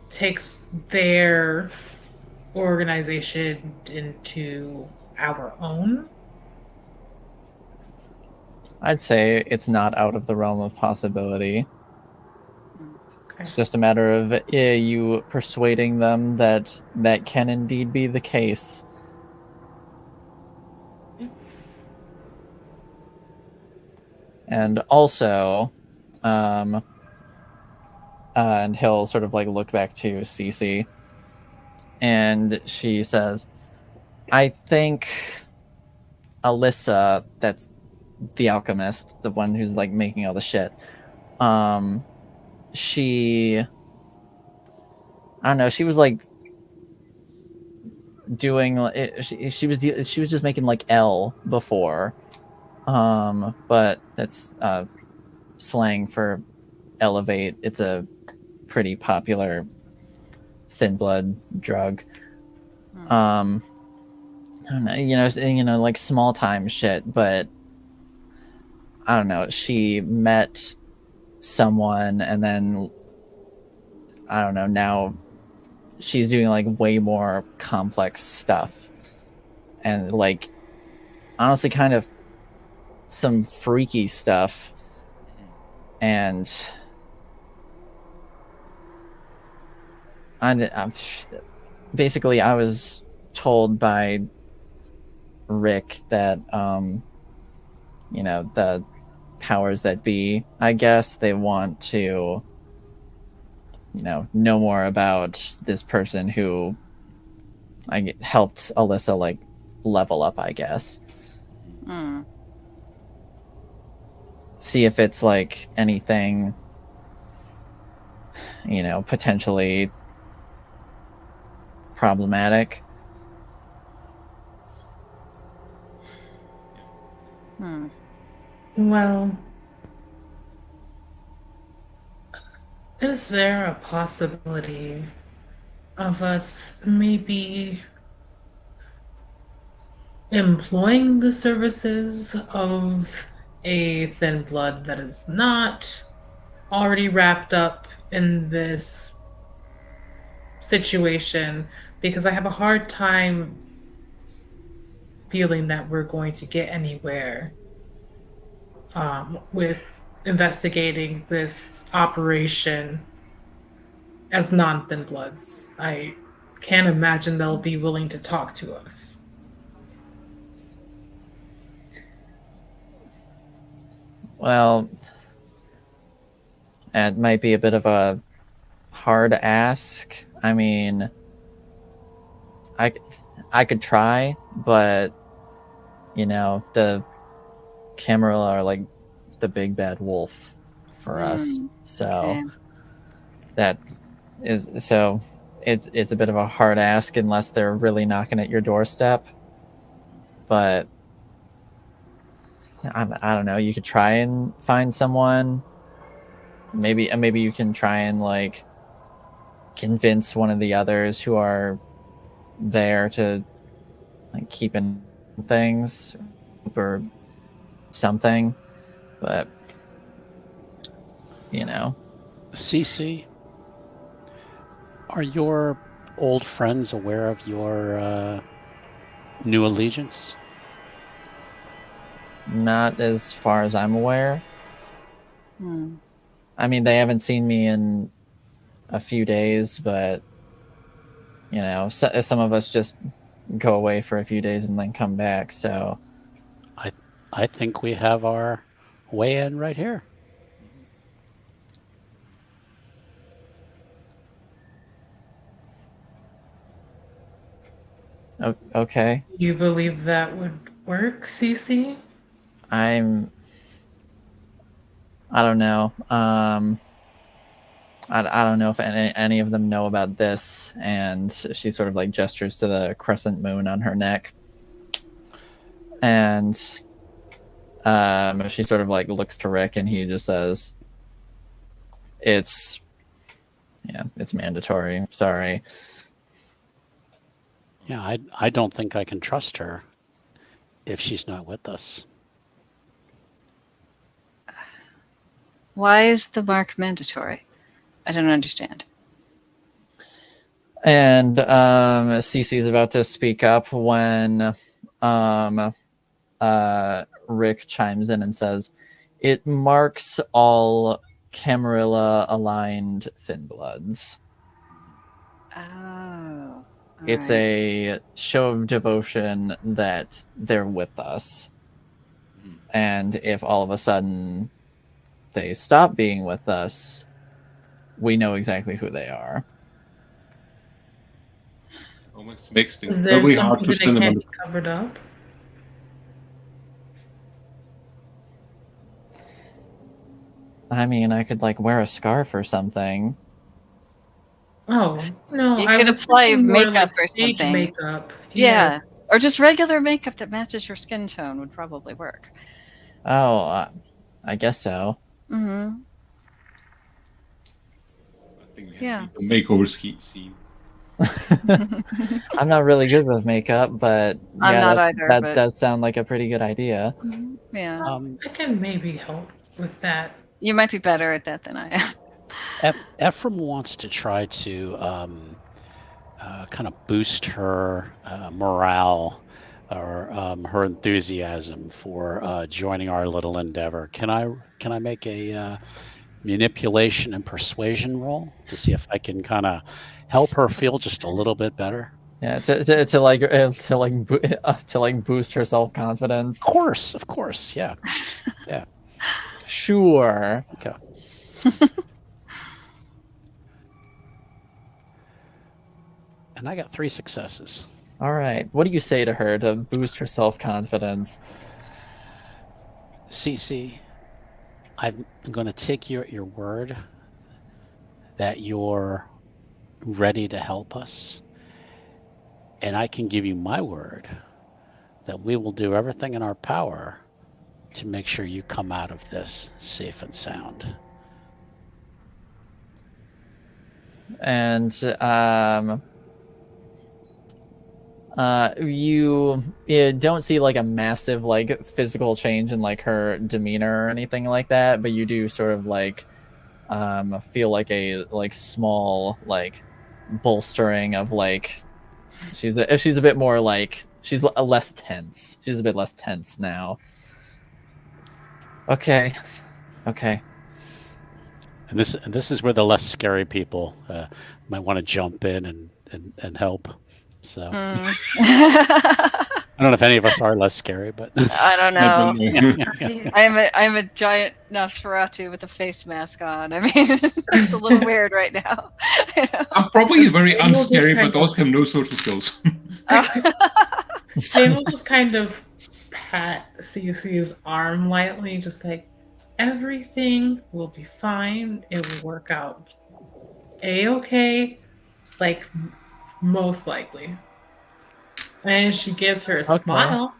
takes their organization into our own? I'd say it's not out of the realm of possibility. Okay. It's just a matter of you persuading them that that can indeed be the case. And also, and he'll sort of like look back to Cece, and she says, "I think Alyssa, that's the alchemist, the one who's like making all the shit. She, I don't know, she was like doing she was just making like L before, but that's slang for elevate. It's a pretty popular thin blood drug. I don't know, you know, like small time shit, but I don't know. She met someone, and then I don't know. Now she's doing like way more complex stuff, and like honestly, kind of some freaky stuff. And I'm basically I was told by Rick that you know, the powers that be, I guess they want to, you know more about this person who helped Alyssa like level up, I guess. See if it's like anything, you know, potentially problematic. Well, is there a possibility of us maybe employing the services of a thin blood that is not already wrapped up in this situation? Because I have a hard time feeling that we're going to get anywhere with investigating this operation as non-thin bloods. I can't imagine they'll be willing to talk to us. Well, it might be a bit of a hard ask. I mean, I could try, but you know, the Camarilla are like the big bad wolf for us. So okay. that is so it's a bit of a hard ask unless they're really knocking at your doorstep. But I don't know. You could try and find someone. Maybe you can try and like convince one of the others who are there to like keep in things or something. But you know, Cece, are your old friends aware of your new allegiance? not as far as I'm aware. I mean, they haven't seen me in a few days, but you know, some of us just go away for a few days and then come back. So I think we have our way in right here. okay, You believe that would work, Cece? I don't know. I don't know if any of them know about this. And she sort of like gestures to the crescent moon on her neck. And she sort of like looks to Rick, and he just says, it's mandatory. Sorry. Yeah, I don't think I can trust her if she's not with us. Why is the mark mandatory? I don't understand. And Cece's about to speak up when Rick chimes in and says, it marks all Camarilla aligned Thin Bloods. Oh. It's alright. a show of devotion that they're with us. And if all of a sudden they stop being with us, we know exactly who they are. Almost makes things Is there very some hard to reason it send them can't on. be covered up? I mean, I could like wear a scarf or something. Oh no, You I could was apply thinking more makeup like or stage something. makeup. Yeah. Or just regular makeup that matches your skin tone would probably work. Oh, I guess so. Mm-hmm. I think we Yeah. have the makeover scene. I'm not really good with makeup, but I'm yeah, not that, either, that but does sound like a pretty good idea. yeah. I can maybe help with that. You might be better at that than I am. Ephraim wants to try to kind of boost her morale or her enthusiasm for joining our little endeavor. Can I make a manipulation and persuasion roll to see if I can kind of help her feel just a little bit better? Yeah, to boost her self confidence. Of course, yeah. Sure. Okay. And I got 3 successes. All right. What do you say to her to boost her self confidence? Cece, I'm going to take your word that you're ready to help us, and I can give you my word that we will do everything in our power to make sure you come out of this safe and sound. And you don't see like a massive like physical change in like her demeanor or anything like that, but you do sort of like feel like a like small like bolstering of like she's a bit more like she's less tense. She's a bit less tense now. Okay. And this is where the less scary people might want to jump in and help. So I don't know if any of us are less scary, but I don't know. Yeah. I'm a giant Nosferatu with a face mask on. I mean, it's a little weird right now. I'm probably very Maybe we'll just unscary, kind but also have no social skills. They will just kind of pat Cece's arm lightly, just like, everything will be fine. It will work out A-okay, like, most likely. And she gives her a smile.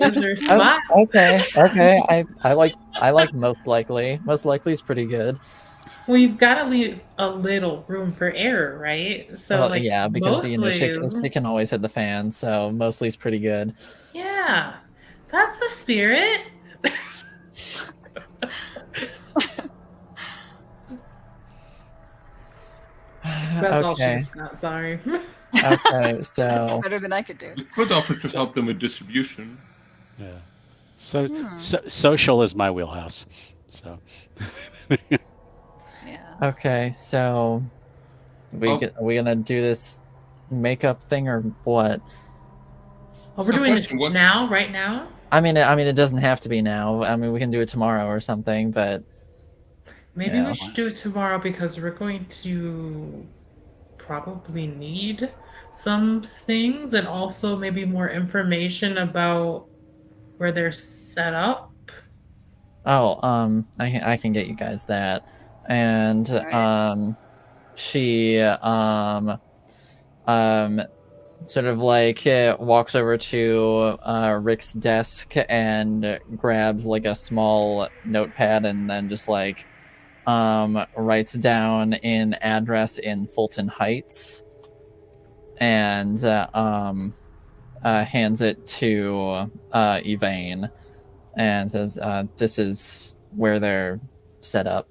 Gives her a smile. Okay. I like most likely. Most likely is pretty good. Well, you've got to leave a little room for error, right? So, Well, like, yeah, because mostly it can always hit the fan, so mostly is pretty good. yeah, that's the spirit. That's all she's got. Sorry. Okay, so That's better than I could do. We could offer to help them with distribution. yeah. So social is my wheelhouse. So Yeah. okay, so are we gonna do this makeup thing or what? Oh, we're So doing this question, what- now, right now? I mean, it doesn't have to be now. I mean, we can do it tomorrow or something, but Maybe Yeah. we should do it tomorrow because we're going to probably need some things and also maybe more information about where they're set up. oh, I can get you guys that, and Right. she sort of like walks over to Rick's desk and grabs like a small notepad and then just like writes down an address in Fulton Heights and hands it to Evane and says, "This is where they're set up."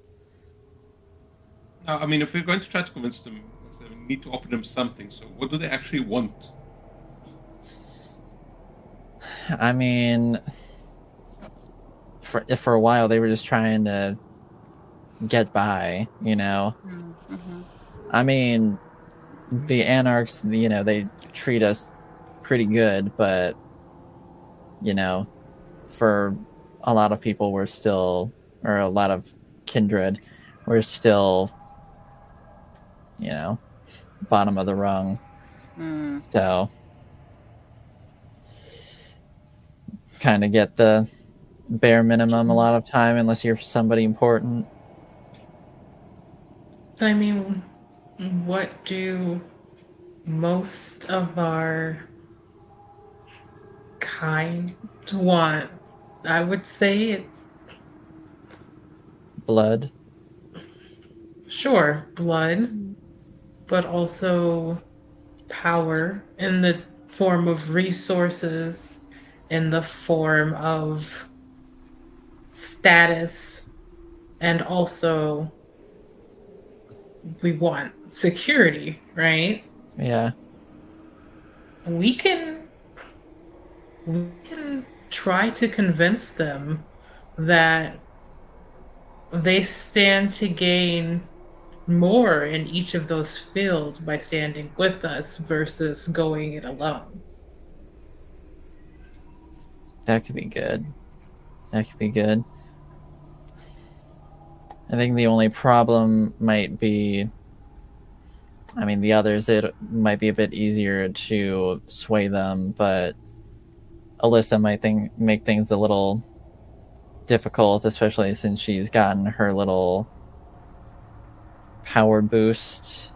Now, I mean, if we're going to try to convince them, like I said, we need to offer them something. So, what do they actually want? I mean, for a while they were just trying to get by, you know. Mm-hmm. I mean, the Anarchs, you know, they treat us pretty good, but you know, for a lot of people, we're still, or a lot of kindred, we're still, you know, bottom of the rung. Mm. So, kind of get the bare minimum a lot of time, unless you're somebody important. I mean, what do most of our kind want? I would say it's Blood. sure blood, but also power in the form of resources, in the form of status, and also we want security, right? Yeah. We can try to convince them that they stand to gain more in each of those fields by standing with us versus going it alone. That could be good. That could be good. I think the only problem might be, I mean, the others, it might be a bit easier to sway them, but Alyssa might make things a little difficult, especially since she's gotten her little power boost.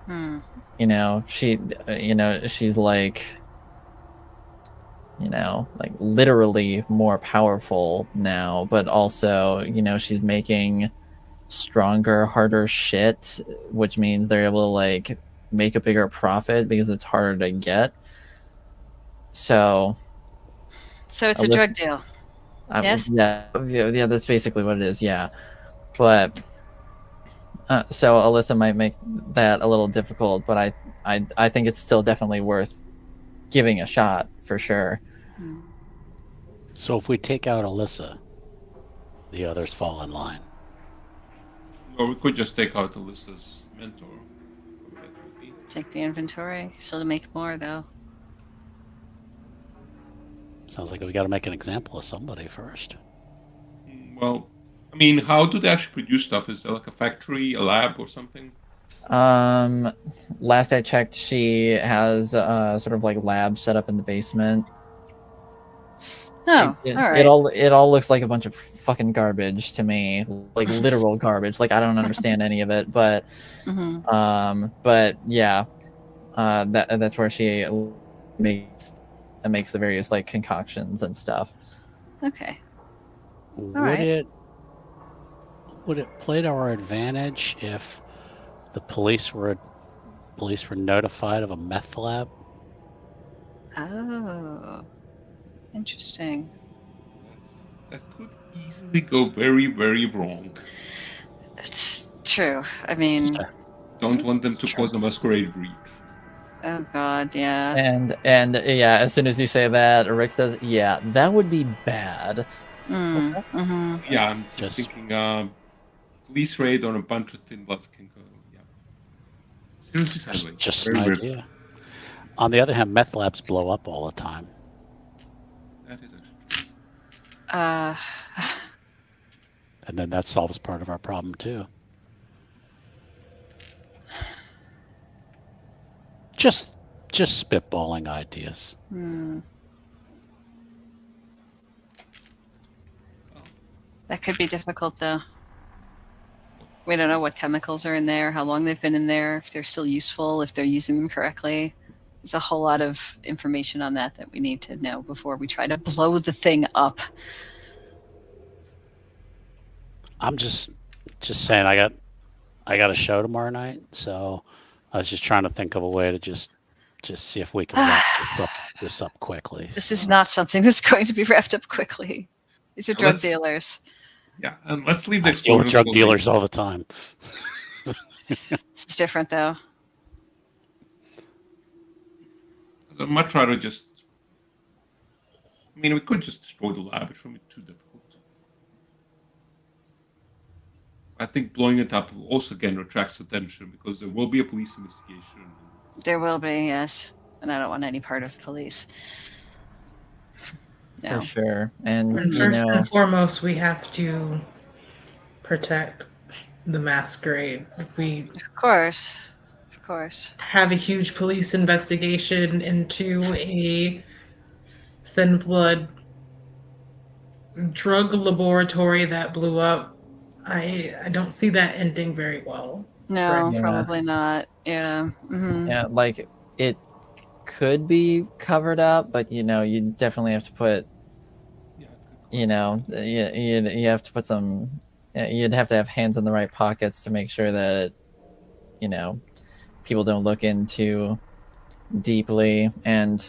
Hmm. You know, she's like, you know, like literally more powerful now, but also, you know, she's making stronger, harder shit, which means they're able to like make a bigger profit because it's harder to get. So So it's a drug deal. Yes? yeah, that's basically what it is. Yeah, but so Alyssa might make that a little difficult, but I think it's still definitely worth giving a shot for sure. Hmm. So if we take out Alyssa, the others fall in line. Or we could just take out Alyssa's mentor. That would be. Take the inventory. Still to make more, though. Sounds like we got to make an example of somebody first. Well, I mean, how do they actually produce stuff? Is there like a factory, a lab, or something? Last I checked, she has a sort of like lab set up in the basement. Oh, It, all right. it all looks like a bunch of fucking garbage to me, like literal garbage. Like I don't understand any of it, but Mm-hmm. but yeah, that's where she makes the various like concoctions and stuff. Okay. Would right. it play to our advantage if the police were notified of a meth lab? Oh, interesting. That could easily go very, very wrong. It's true. I mean, Don't want them to cause a masquerade breach. oh god, yeah. And yeah, as soon as you say that, Rick says, "Yeah, that would be bad." Mm-hmm. Yeah, I'm just thinking police raid on a bunch of Thin Bloods can go. Yeah. Seriously sideways. Just Very an rip. idea. On the other hand, meth labs blow up all the time. That is actually true. And then that solves part of our problem too. Just spitballing ideas. That could be difficult, though. We don't know what chemicals are in there, how long they've been in there, if they're still useful, if they're using them correctly. There's a whole lot of information on that we need to know before we try to blow the thing up. I'm just saying I got a show tomorrow night, so I was just trying to think of a way to just see if we can wrap this up quickly. This is not something that's going to be wrapped up quickly. These are drug Let's- dealers. Yeah, and let's leave the I deal with explosions drug for dealers all the time. This is different, though. I'd much rather just. I mean, we could just destroy the lab. It shouldn't be too difficult. I think blowing it up will also again attracts attention because there will be a police investigation. There will be, yes. And I don't want any part of police. No. For sure. And, And you first know, and foremost, we have to protect the Masquerade. If we Of course. Of course. have a huge police investigation into a thin blood drug laboratory that blew up, I don't see that ending very well. No, Yes. probably not. Yeah. Hmm. yeah, like it could be covered up, but you know, you definitely have to put, Yeah, you know, you have to put some, you'd have to have hands in the right pockets to make sure that, you know, people don't look in too deeply, and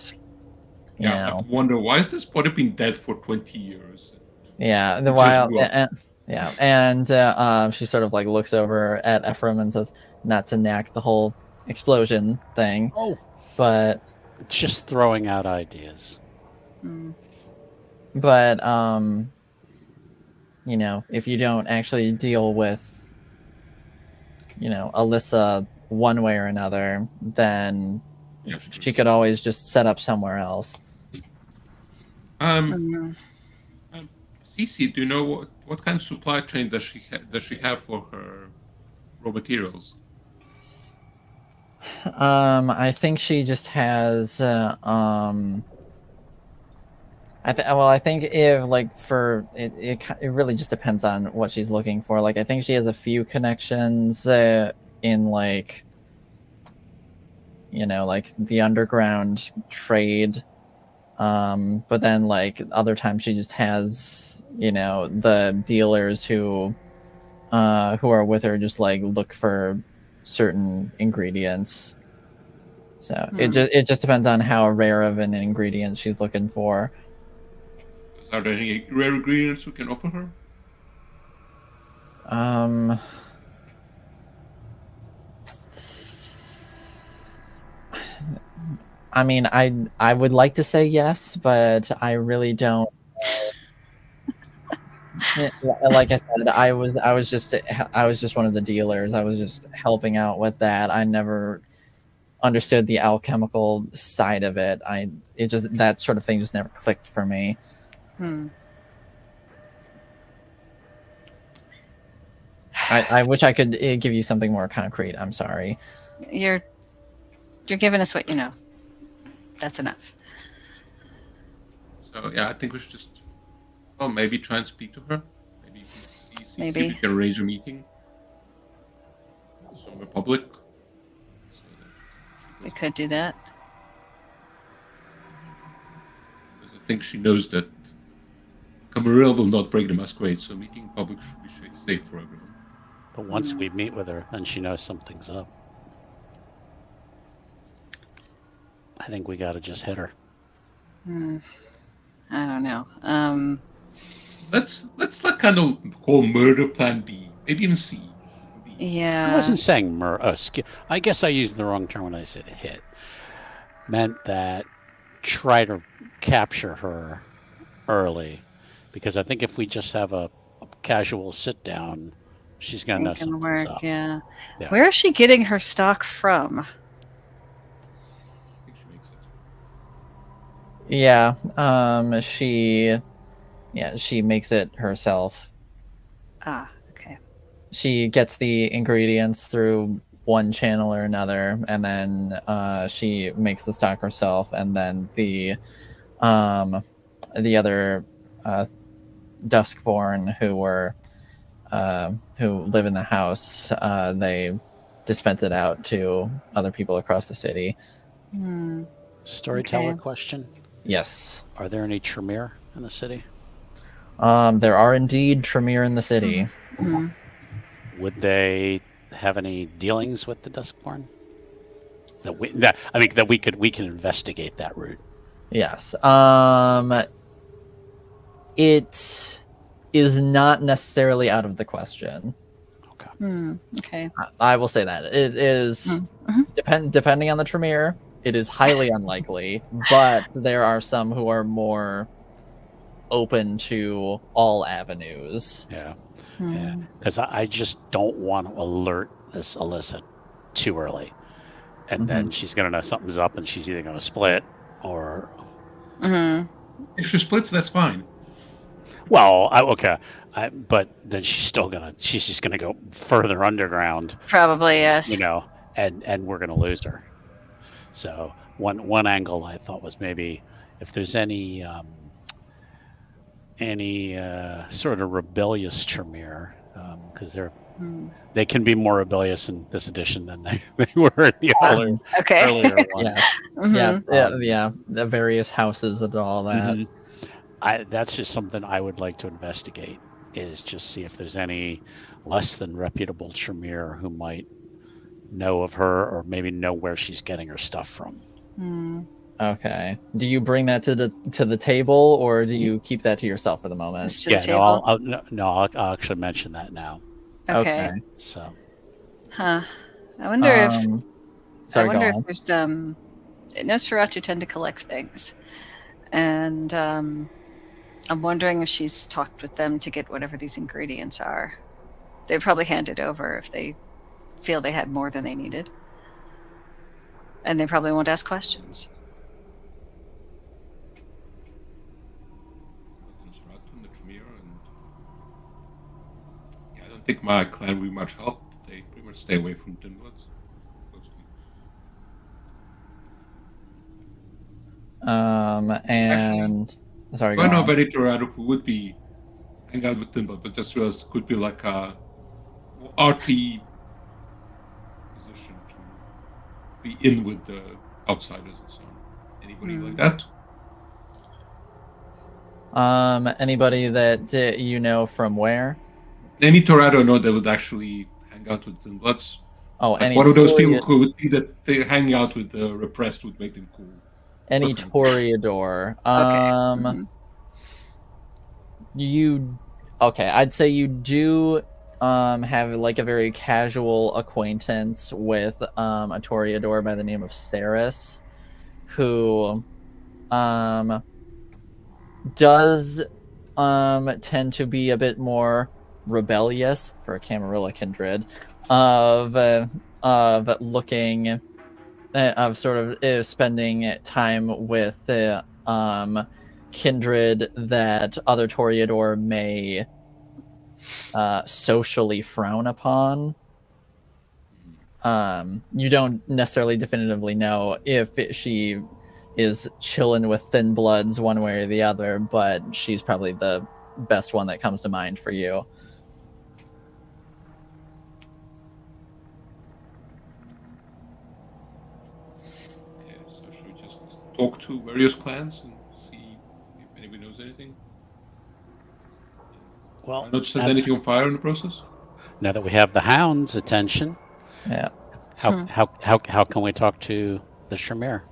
you yeah. know, I wonder why has this body been dead for 20 years? yeah, the It just while, grew up. yeah, and she sort of like looks over at Ephraim and says, not to knack the whole explosion thing, Oh, but just throwing out ideas. Mm. but you know, if you don't actually deal with, you know, Alyssa one way or another, then Yeah, she could always just set up somewhere else. Mm. Cece, do you know what kind of supply chain does she have for her raw materials? I think she just has I think if like for it really just depends on what she's looking for. Like I think she has a few connections in like, you know, like the underground trade, but then like other times she just has, you know, the dealers who are with her just like look for certain ingredients. So it just depends on how rare of an ingredient she's looking for. Are there any rare ingredients we can offer her? I mean, I would like to say yes, but I really don't. Like I said, I was just one of the dealers. I was just helping out with that. I never understood the alchemical side of it. It just, that sort of thing just never clicked for me. Hmm. I wish I could give you something more concrete. I'm sorry. You're giving us what you know. That's enough. So yeah, I think we should just, well, maybe try and speak to her. Maybe see if Maybe. we can arrange a meeting. Somewhere public. So We could do that. because I think she knows that Camarilla will not break the Masquerade, so meeting in public should be safe for everyone. But once we meet with her, then she knows something's up. I think we got to just hit her. I don't know. Let's like kind of call murder plan B, maybe even C. Yeah. I wasn't saying I guess I used the wrong term when I said hit. Meant that try to capture her early, because I think if we just have a casual sit down, she's gonna know Ain't gonna something's work. up. Yeah. Yeah. Where is she getting her stock from? I think she makes it. She makes it herself. Ah, okay. She gets the ingredients through one channel or another, and then she makes the stock herself, and then the other Duskborn who live in the house, they dispense it out to other people across the city. Storyteller Okay. question. Yes. Are there any Tremere in the city? There are indeed Tremere in the city. Mhm. Would they have any dealings with the Duskborn? That we can investigate that route. Yes. It is not necessarily out of the question. Okay. I will say that it is depending on the Tremere. It is highly unlikely, but there are some who are more open to all avenues. Yeah. Yeah. Hmm. Because I just don't want to alert this Alyssa too early. And then she's going to know something's up and she's either going to split or. Mm-hmm. If she splits, that's fine. Well, okay. But then she's just going to go further underground. Probably, yes. You know, and we're going to lose her. So one angle I thought was maybe if there's any sort of rebellious Tremere, because they can be more rebellious in this edition than they were in the Okay. earlier one. Yes. Mhm. Yeah. The various houses and all that. That's just something I would like to investigate. Is just see if there's any less than reputable Tremere who might know of her or maybe know where she's getting her stuff from. Okay. Do you bring that to the table, or do you keep that to yourself for the moment? Just to the Yeah, table? I'll actually mention that now. Okay. So, Huh. I wonder if Sorry, go on. there's Nosferatu tend to collect things, and I'm wondering if she's talked with them to get whatever these ingredients are. They'd probably hand it over if they feel they had more than they needed, and they probably won't ask questions. I don't think my clan will be much help. They pretty much stay away from Tinbloods. And sorry, go I know on. very Torado who would be hang out with Tinblood, but just realized could be like a RP position to be in with the outsiders and so on. Anybody like that? Anybody that you know from where? Any Torado know that would actually hang out with Tinbloods? Oh, Like any one of those people Toreador- who would think that they hanging out with the repressed would make them cool. any Those kind of things. Toreador. Okay. I'd say you do have like a very casual acquaintance with a Toreador by the name of Saris, who does tend to be a bit more rebellious for a Camarilla kindred of looking of sort of spending time with kindred that other Toreador may socially frown upon. You don't necessarily definitively know if she is chilling with thin bloods one way or the other, but she's probably the best one that comes to mind for you. Okay, so should we just talk to various clans and see if anybody knows anything? well, Try not to set anything on fire in the process. now that we have the Hound's attention, Yeah. how can we talk to the Tremere?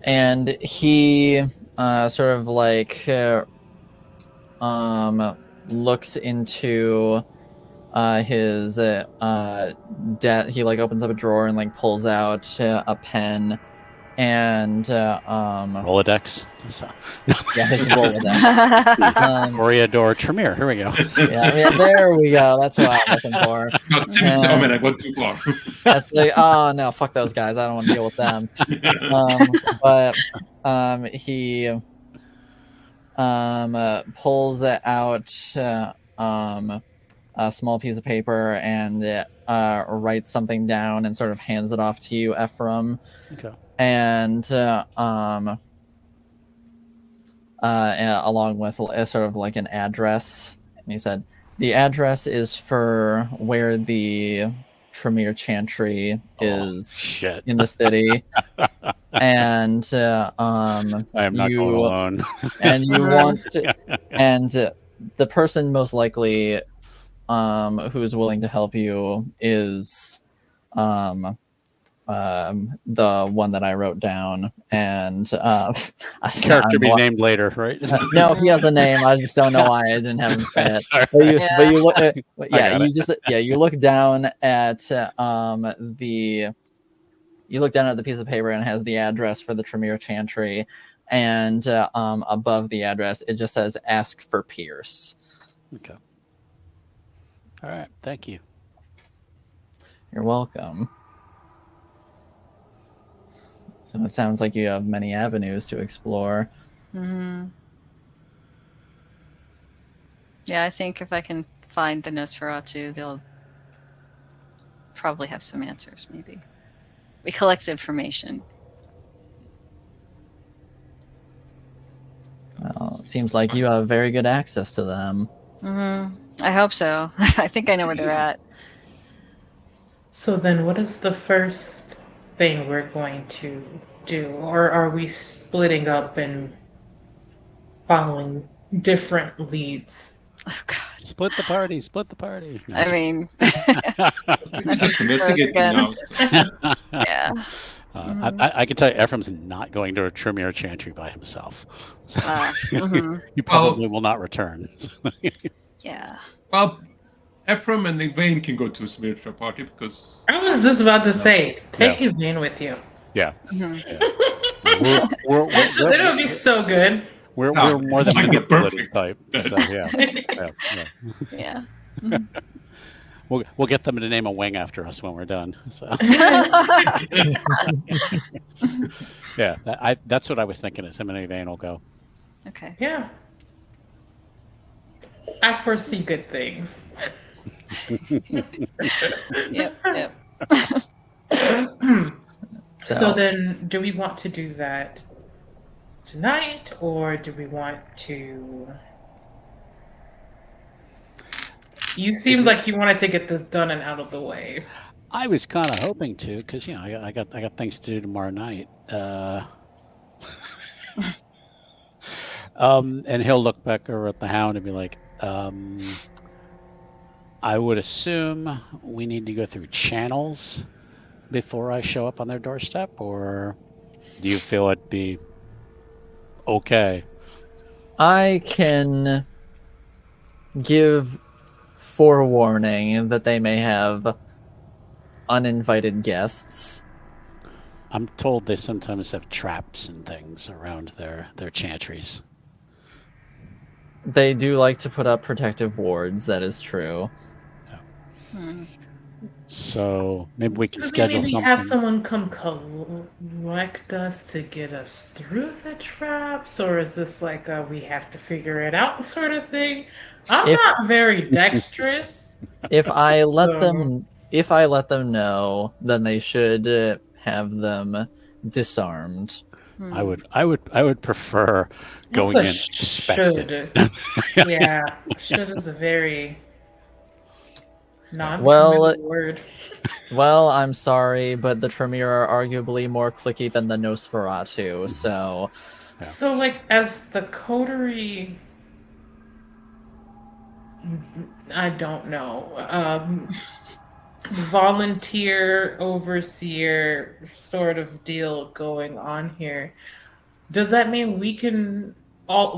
And he sort of like looks into his he like opens up a drawer and like pulls out a pen and Rolodex. So, yeah, his Rolodex. Toreador Tremere. Here we go. Yeah, there we go. That's what I'm looking for. No, Timmy, oh man, I went too far. That's like, oh no, fuck those guys. I don't want to deal with them. But he pulls out a small piece of paper and writes something down and sort of hands it off to you, Ephraim. Okay. And along with sort of like an address. And he said, the address is for where the Tremere Chantry is shit. in the city, and I am not going you alone. and you want to, and the person most likely who is willing to help you is the one that I wrote down, and Character be named later, right? no, he has a name. I just don't know why I didn't have him say it. Sorry. But you look, got you look down at you look down at the piece of paper and it has the address for the Tremere Chantry, and above the address it just says "Ask for Pierce." Okay. All right. Thank you. You're welcome. So it sounds like you have many avenues to explore. Mm-hmm. Yeah, I think if I can find the Nosferatu, they'll probably have some answers, maybe. We collect information. Well, it seems like you have very good access to them. Mm-hmm. I hope so. I think I know where they're at. So then, what is the first thing we're going to do? Or are we splitting up and following different leads? Oh, God. Split the party. Split the party. No. I mean, We're just investigating now. So. yeah. I can tell you, Ephraim's not going to a Tremere Chantry by himself. So Mm-hmm. he probably will not return. Yeah. Well, Ephraim and Yvain can go to a spiritual party because I was just about to say, take Yvain with you. Yeah. Mm-hmm. Yeah. It would be so good. We're more than like the manipulative perfect. type. So yeah. Yeah. Mm-hmm. We'll get them to name a wing after us when we're done. So yeah, that's what I was thinking. Is him and Yvain will go. Okay. Yeah. I foresee good things. Yep. So then, do we want to do that tonight, or do we want to... You seemed like you wanted to get this done and out of the way. I was kind of hoping to, because I got things to do tomorrow night. And he'll look back over at the Hound and be like, I would assume we need to go through channels before I show up on their doorstep, or do you feel it'd be okay? I can give forewarning that they may have uninvited guests. I'm told they sometimes have traps and things around their chantries. They do like to put up protective wards, that is true. So maybe we can Could we schedule maybe something. have someone come collect us to get us through the traps, or is this like a we have to figure it out sort of thing? I'm not very dexterous. If I let them know, then they should have them disarmed. I would prefer going in suspected. Should. Yeah, should is a very non-committal word. Well, I'm sorry, but the Tremere are arguably more cliquey than the Nosferatu, so... Yeah. So, like, as the coterie... I don't know. Volunteer, overseer sort of deal going on here. Does that mean can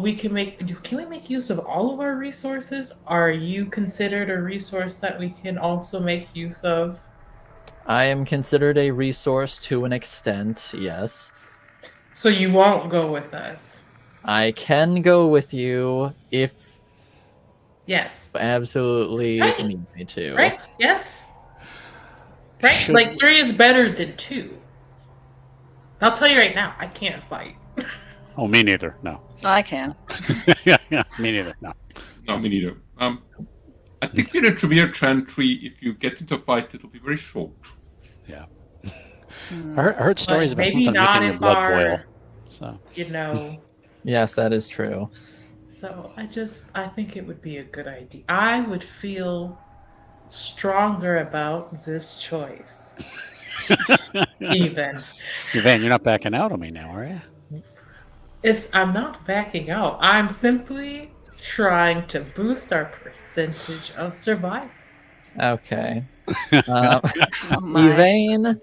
we make use of all of our resources? Are you considered a resource that we can also make use of? I am considered a resource to an extent, yes. So you won't go with us? I can go with you if Yes. Absolutely need me to. Right? Yes? Right? Like 3 is better than 2. I'll tell you right now, I can't fight. Oh, me neither. No. I can. Yeah, me neither. No. No, me neither. I think in a Tremere Chantry, if you get into a fight, it'll be very short. Yeah. I heard stories about maybe something not making your if blood boil. So. You know. Yes, that is true. So I think it would be a good idea. I would feel stronger about this choice. Even. Van, you're not backing out on me now, are you? I'm not backing out. I'm simply trying to boost our percentage of survival. Okay. Oh my.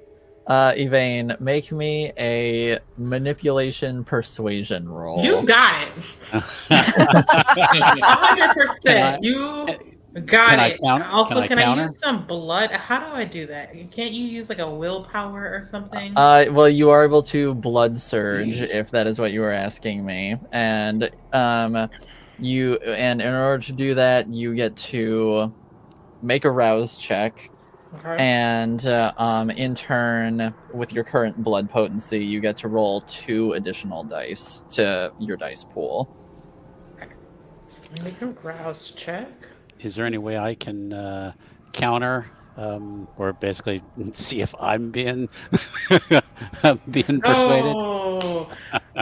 Evane, make me a manipulation persuasion roll. You got it. 100%. You got Can I it. count? Also, Can I can I counter? use some blood? How do I do that? Can't you use like a willpower or something? Well, you are able to blood surge if that is what you were asking me, and in order to do that, you get to make a rouse check, Okay. and in turn, with your current blood potency, you get to roll 2 additional dice to your dice pool. So make a rouse check. Is there any way I can counter, or basically see if I'm being persuaded? Oh,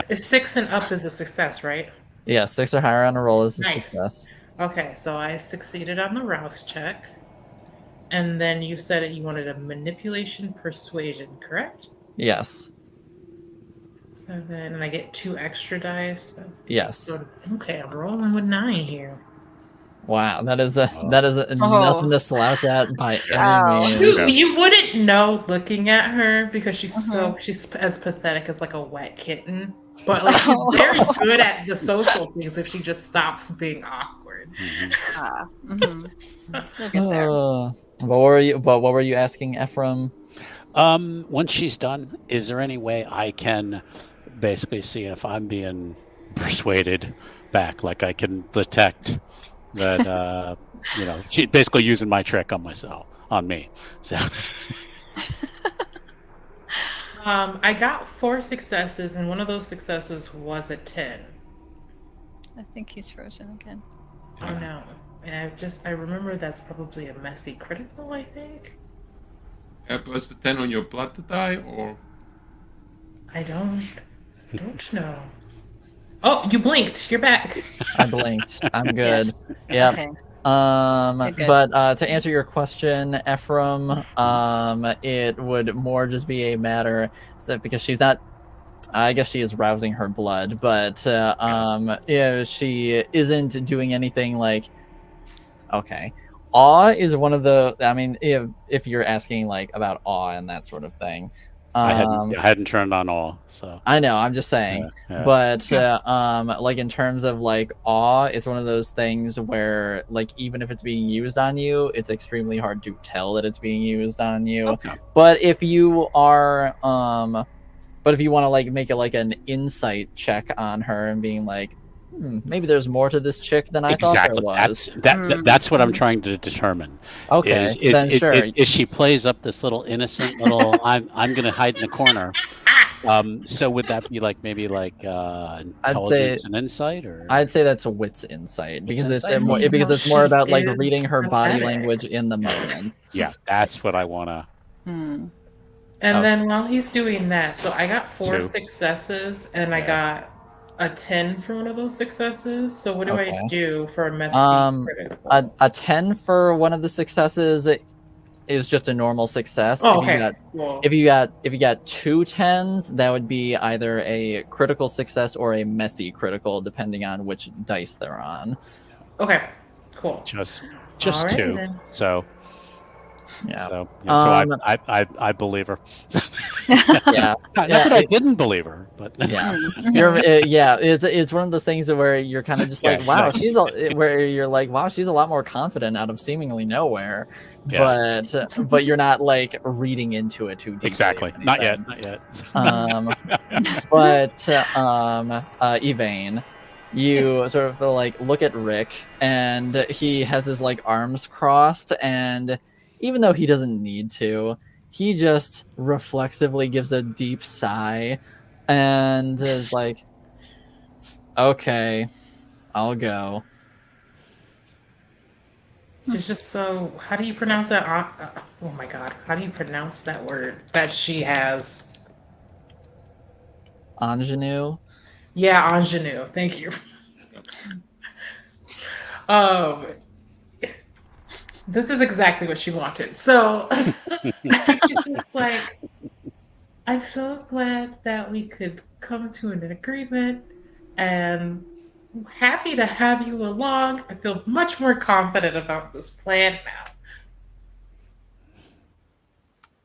6 and up is a success, right? Yeah, 6 or higher on a roll is a Nice. success. Okay, so I succeeded on the rouse check. And then you said you wanted a manipulation persuasion, correct? Yes. So then, and I get 2 extra dice. Yes. So, okay, I'm rolling with 9 here. Wow, that is Oh. nothing to slouch at by Wow. any means. You wouldn't know looking at her because she's Mhm. she's as pathetic as like a wet kitten. But like she's very good at the social things if she just stops being awkward. You'll get there. What were you asking, Ephraim? Once she's done, is there any way I can basically see if I'm being persuaded back? Like I can detect that, she's basically using my trick on me. So I got 4 successes, and one of those successes was a 10. I think he's frozen again. Oh no. And I remember that's probably a messy critical, I think. Was the 10 on your blood die, or? I don't know. Oh, you blinked. You're back. I blinked. I'm good. Yes. Yep. Okay. Good. But to answer your question, Ephraim, it would more just be a matter because she's not. I guess she is rousing her blood, but she isn't doing anything like. Okay, awe is one of the. I mean, if you're asking like about awe and that sort of thing, I hadn't turned on all. So I know. I'm just saying. Yeah. But like in terms of like awe, it's one of those things where like even if it's being used on you, it's extremely hard to tell that it's being used on you. Okay. But if you are but if you want to like make it like an insight check on her and being like, maybe there's more to this chick than I thought there was. That's what I'm trying to determine. Okay, then sure. Is she plays up this little innocent little I'm gonna hide in the corner. So would that be like maybe like intelligence and insight, or I'd say that's a wit's insight because insight? it's more about like Is reading her body pathetic. language in the moment. Yeah, that's what I wanna. And Oh. then while he's doing that, so I got 4 2. successes, and I got a 10 for one of those successes. So what do I Okay. do for a messy critical? A 10 for one of the successes is just a normal success. Oh, okay. If you got 2 10s, that would be either a critical success or a messy critical, depending on which dice they're on. Okay, cool. Just Alrighty 2. then. So Yeah. So I believe her. Yeah. Not that I didn't believe her, but Yeah. It's one of those things where you're kind of just like, wow, where you're like, wow, she's a lot more confident out of seemingly nowhere. Yeah. But you're not like reading into it too deeply. Exactly. Not yet. But Evane, you sort of like look at Rick, and he has his like arms crossed, and even though he doesn't need to, he just reflexively gives a deep sigh and is like, okay, I'll go. It's just so. How do you pronounce that? Oh my god! How do you pronounce that word that she has? Ingenue. Yeah, ingenue. Thank you. this is exactly what she wanted. So she's just like, I'm so glad that we could come to an agreement, and I'm happy to have you along. I feel much more confident about this plan now.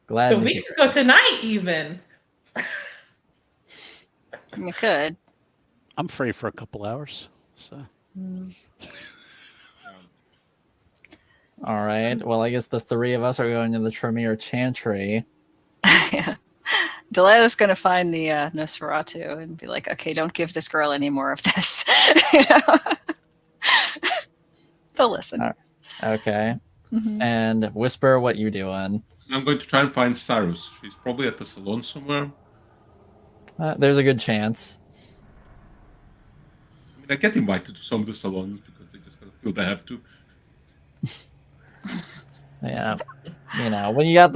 Glad So to we hear could go it. tonight, even. You could. I'm free for a couple hours. So All right. Well, I guess the three of us are going to the Tremere Chantry. Yeah. Delilah's going to find the Nosferatu and be like, okay, don't give this girl any more of this. You know? They'll listen. All Okay. Mhm. And Whisper, what you doing? I'm going to try and find Cyrus. She's probably at the salon somewhere. There's a good chance. I mean, I get invited to some of the salons because they just kind of feel they have to. Yeah. You know, when you got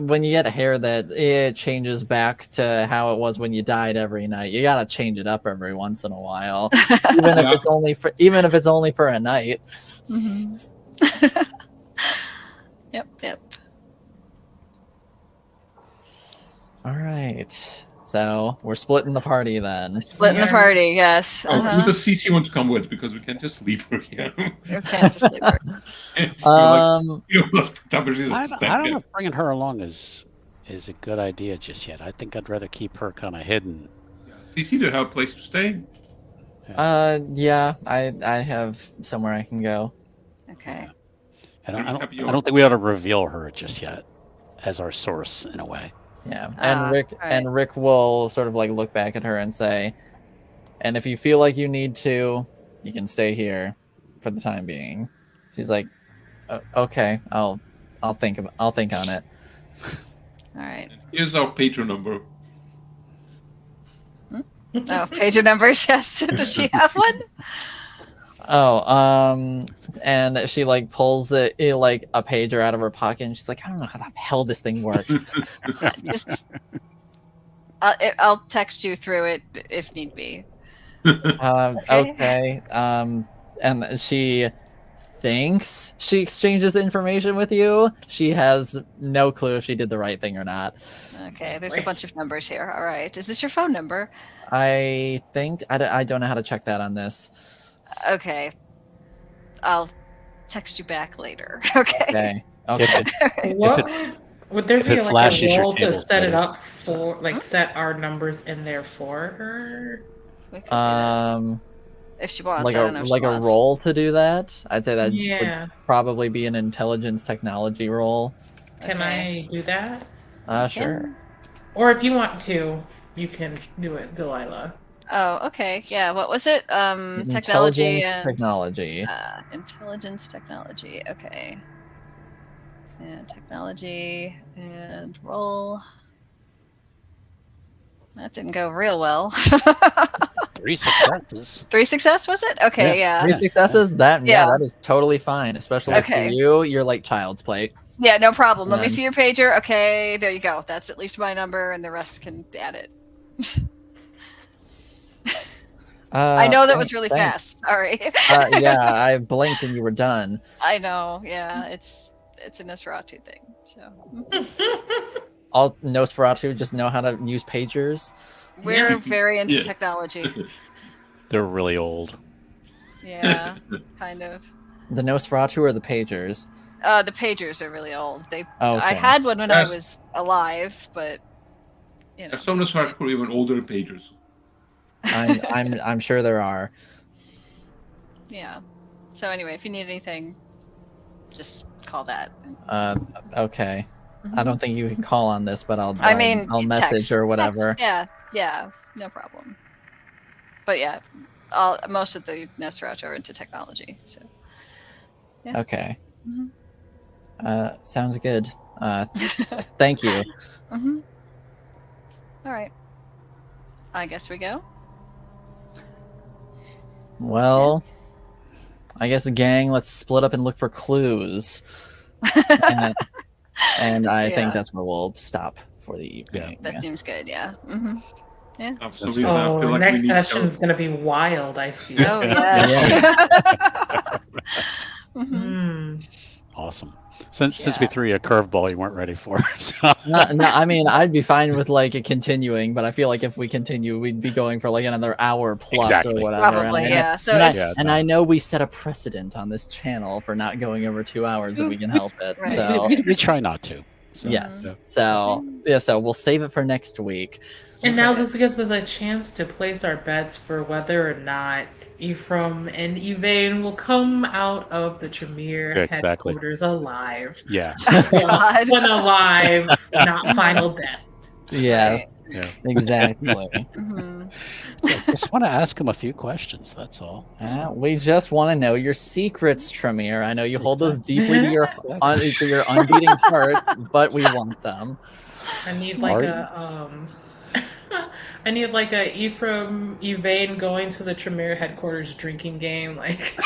when you get hair that it changes back to how it was when you dyed every night, you gotta change it up every once in a while, even if Yeah. it's only for a night. Mhm. Yep. All right, so we're splitting the party then. Splitting the Yeah. party, yes. Oh, Uh-huh. who does CC want to come with? Because we can't just leave her here. You can't just leave her. Um, you know, Taba's I a don't know if bringing her along is a good idea just yet. I think I'd rather keep her kind of hidden. Yeah. CC, do you have a place to stay? yeah, I have somewhere I can go. Okay. I Maybe have I your- don't think we ought to reveal her just yet as our source in a way. Yeah, and alright. Rick will sort of like look back at her and say, "And if you feel like you need to, you can stay here for the time being." She's like, "Okay, I'll think on it." All right. And here's our pager number. Oh, pager numbers, yes. Does she have one? Oh, and she like pulls like a pager out of her pocket, and she's like, "I don't know how the hell this thing works." Just, I'll text you through it if need be. Okay. And she thinks she exchanges information with you. She has no clue if she did the right thing or not. Okay, there's a bunch of numbers here. All right. Is this your phone number? I think I don't know how to check that on this. Okay. I'll text you back later. Okay. Okay. What would there if be it like flashes a your role to table set it photo. up for, like set our numbers in there for her? We could do that if she wants. Like I don't know if like she a wants. role to do that. I'd say that Yeah. would probably be an intelligence technology role. Can Okay. I do that? Sure. Or if you want to, you can do it, Delilah. Oh, okay. Yeah. What was it? Technology Intelligence and technology. intelligence technology. Okay. And technology and roll. That didn't go real well. 3 successes. 3 success, was it? Okay, yeah. 3 successes. That Yeah. that is totally fine, especially Okay. for you. You're like child's play. Yeah, no problem. Let me Then- see your pager. Okay, there you go. That's at least my number, and the rest can add it. I know that was really thanks. fast. Sorry. Yeah, I blinked and you were done. I know. Yeah, it's a Nosferatu thing. So All Nosferatu just know how to use pagers. we're very into Yeah. technology. They're really old. Yeah, kind of. The Nosferatu or the pagers? The pagers are really old. I Okay. had one when I Yes. was alive, but you know. There's some hardcore even older pagers. I'm sure there are. Yeah. So anyway, if you need anything, just call that. Okay. Mhm. I don't think you can call on this, but I'll I'll message text, or whatever. Text. Yeah, no problem. But yeah, most of the Nosferatu are into technology. So yeah. Okay. Mhm. Sounds good. Thank you. Mm-hmm. All right. I guess we go. Well, I guess gang, let's split up and look for clues. and I Yeah. think that's where we'll stop for the evening. That seems good. Yeah. Mm-hmm. For some reason, I Oh, feel like next we need session is help. going to be wild, I feel. Oh yes. Mhm. Hmm. Awesome. Since we Yeah. threw you a curveball you weren't ready for. So. No, I mean, I'd be fine with like it continuing, but I feel like if we continue, we'd be going for like another hour plus Exactly. or whatever. Probably, and yeah. So and, it's I know we set a precedent on this channel for not going over 2 hours if we can help it. Right. So We try not to. So, yes, yeah. so we'll save it for next week. And now this gives us a chance to place our bets for whether or not Ephraim and Yvain will come out of the Tremere Exactly. headquarters alive. Yeah. God. When alive, not final death. Yes, Yeah. exactly. Mhm. I just want to ask him a few questions. That's all. We just want to know your secrets, Tremere. I know you hold those deeply to your unbeating hearts, but we want them. I need like I need like a Ephraim Yvain going to the Tremere headquarters drinking game, like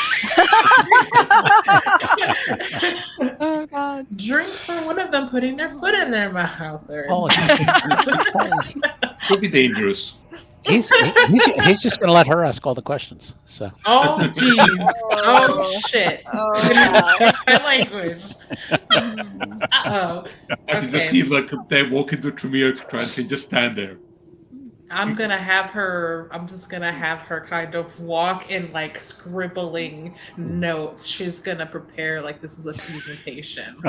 Oh God. drink for one of them putting their foot in their mouth. Or... Oh, Could be dangerous. he's just going to let her ask all the questions. So. Oh jeez. Oh shit. Oh, That's my language. Uh-oh. I can just see like they walk into Tremere and can just stand there. I'm just gonna have her kind of walk in like scribbling notes. She's gonna prepare like this is a presentation.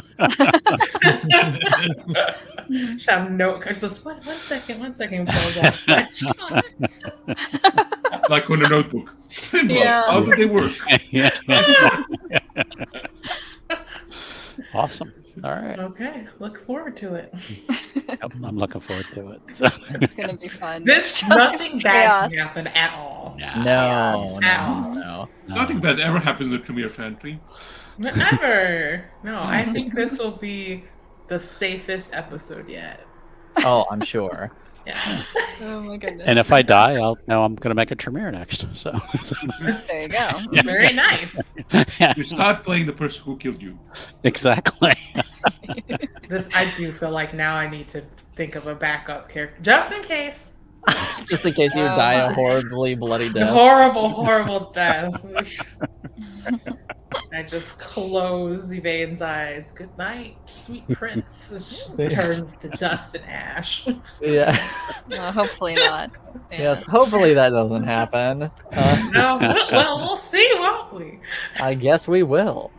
She have note. She says, one second. Pulls off flashcards. Like on a notebook. Yeah. How do they work? Yeah. Awesome. All right. Okay, look forward to it. Yep, I'm looking forward to it. So. It's gonna be fun. Nothing bad Chaos. can happen at all. No. Nothing bad ever happens in the Tremere Chantry. Never. No, I think this will be the safest episode yet. Oh, I'm sure. Yeah. Oh my goodness. And if I die, I'll know I'm going to make a Tremere next. So. There you go. Very nice. You start playing the person who killed you. Exactly. I do feel like now I need to think of a backup character just in case. Just in case you die a horribly bloody death. Horrible death. I just close Yvain's eyes. Good night, sweet prince. She turns to dust and ash. Yeah. Hopefully not. Yeah. Yes. Hopefully that doesn't happen. No, well, we'll see, won't we? I guess we will.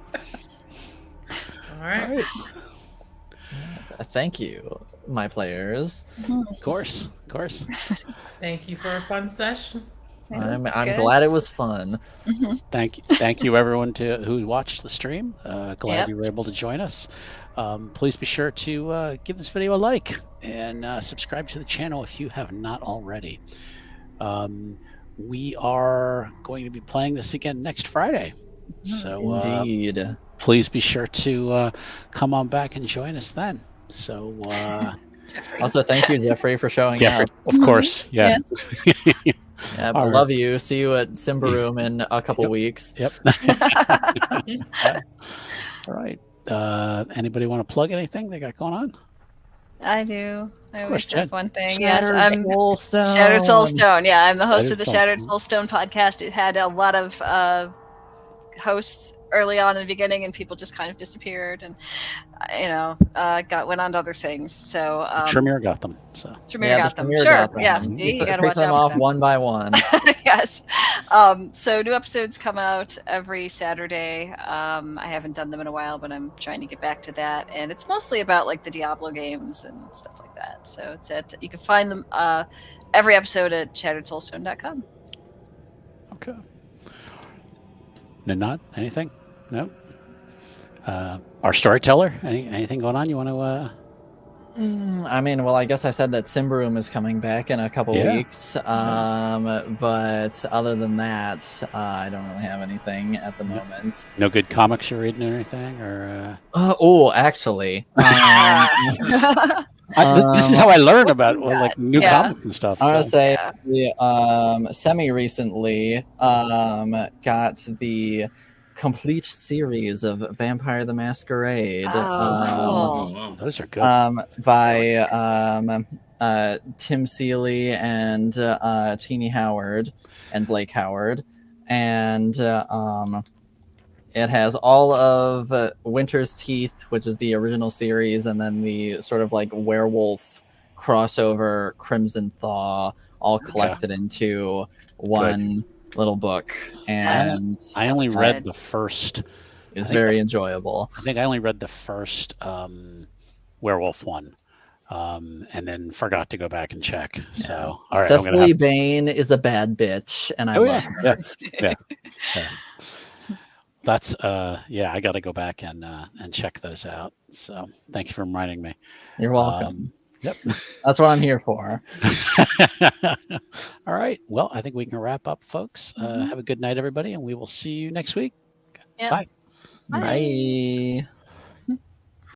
All right. Yes, thank you, my players. Of course. Thank you for a fun session. I'm good. glad it was fun. Thank you, everyone who watched the stream. Glad you were able to join us. Please be sure to give this video a like and subscribe to the channel if you have not already. We are going to be playing this again next Friday. So Indeed. please be sure to come on back and join us then. So Also, thank you, Jeffrey, for showing Jeffrey, up. of course. Yeah. Yes. Yeah, I love you. See you at Simbaroom in a couple weeks. Yep. All right. Anybody want to plug anything they got going on? I do. I always Jen. have one thing. Shattered Yes, I'm Soulstone. Shattered Soulstone. Yeah, I'm the host of the Shattered Shattered Soulstone podcast. It had a lot of hosts early on in the beginning, and people just kind of disappeared, and went on to other things. So Tremere got them. So Tremere got them. Sure. got them. Yeah. You got to Pick watch them out off for them. one by one. Yes. So new episodes come out every Saturday. I haven't done them in a while, but I'm trying to get back to that. And it's mostly about like the Diablo games and stuff like that. So you can find them every episode at shatteredsoulstone.com. okay. Nanad, anything? No. Our storyteller, anything going on? You want to? I mean, well, I guess I said that Simbaroom is coming back in a couple weeks. But other than that, I don't really have anything at the moment. No good comics you're reading or anything, or? Actually, this is how I learn about like new comics and stuff. I want to so. say, semi recently got the complete series of Vampire the Masquerade. Cool. Those are good. By Tim Seeley and Teenie Howard and Blake Howard, and It has all of Winter's Teeth, which is the original series, and then the sort of like werewolf crossover Crimson Thaw, all collected into one little book. And I only That's read good. the first. it's I think very the- enjoyable. I think I only read the first werewolf one, and then forgot to go back and check. So, all right, Cecily Bain is a bad bitch, and I Oh love yeah, her. yeah. That's I got to go back and check those out. So, thank you for reminding me. You're welcome. Yep. That's what I'm here for. All right. Well, I think we can wrap up, folks. Have a good night, everybody, and we will see you next week. Yep. Bye. Bye. Bye.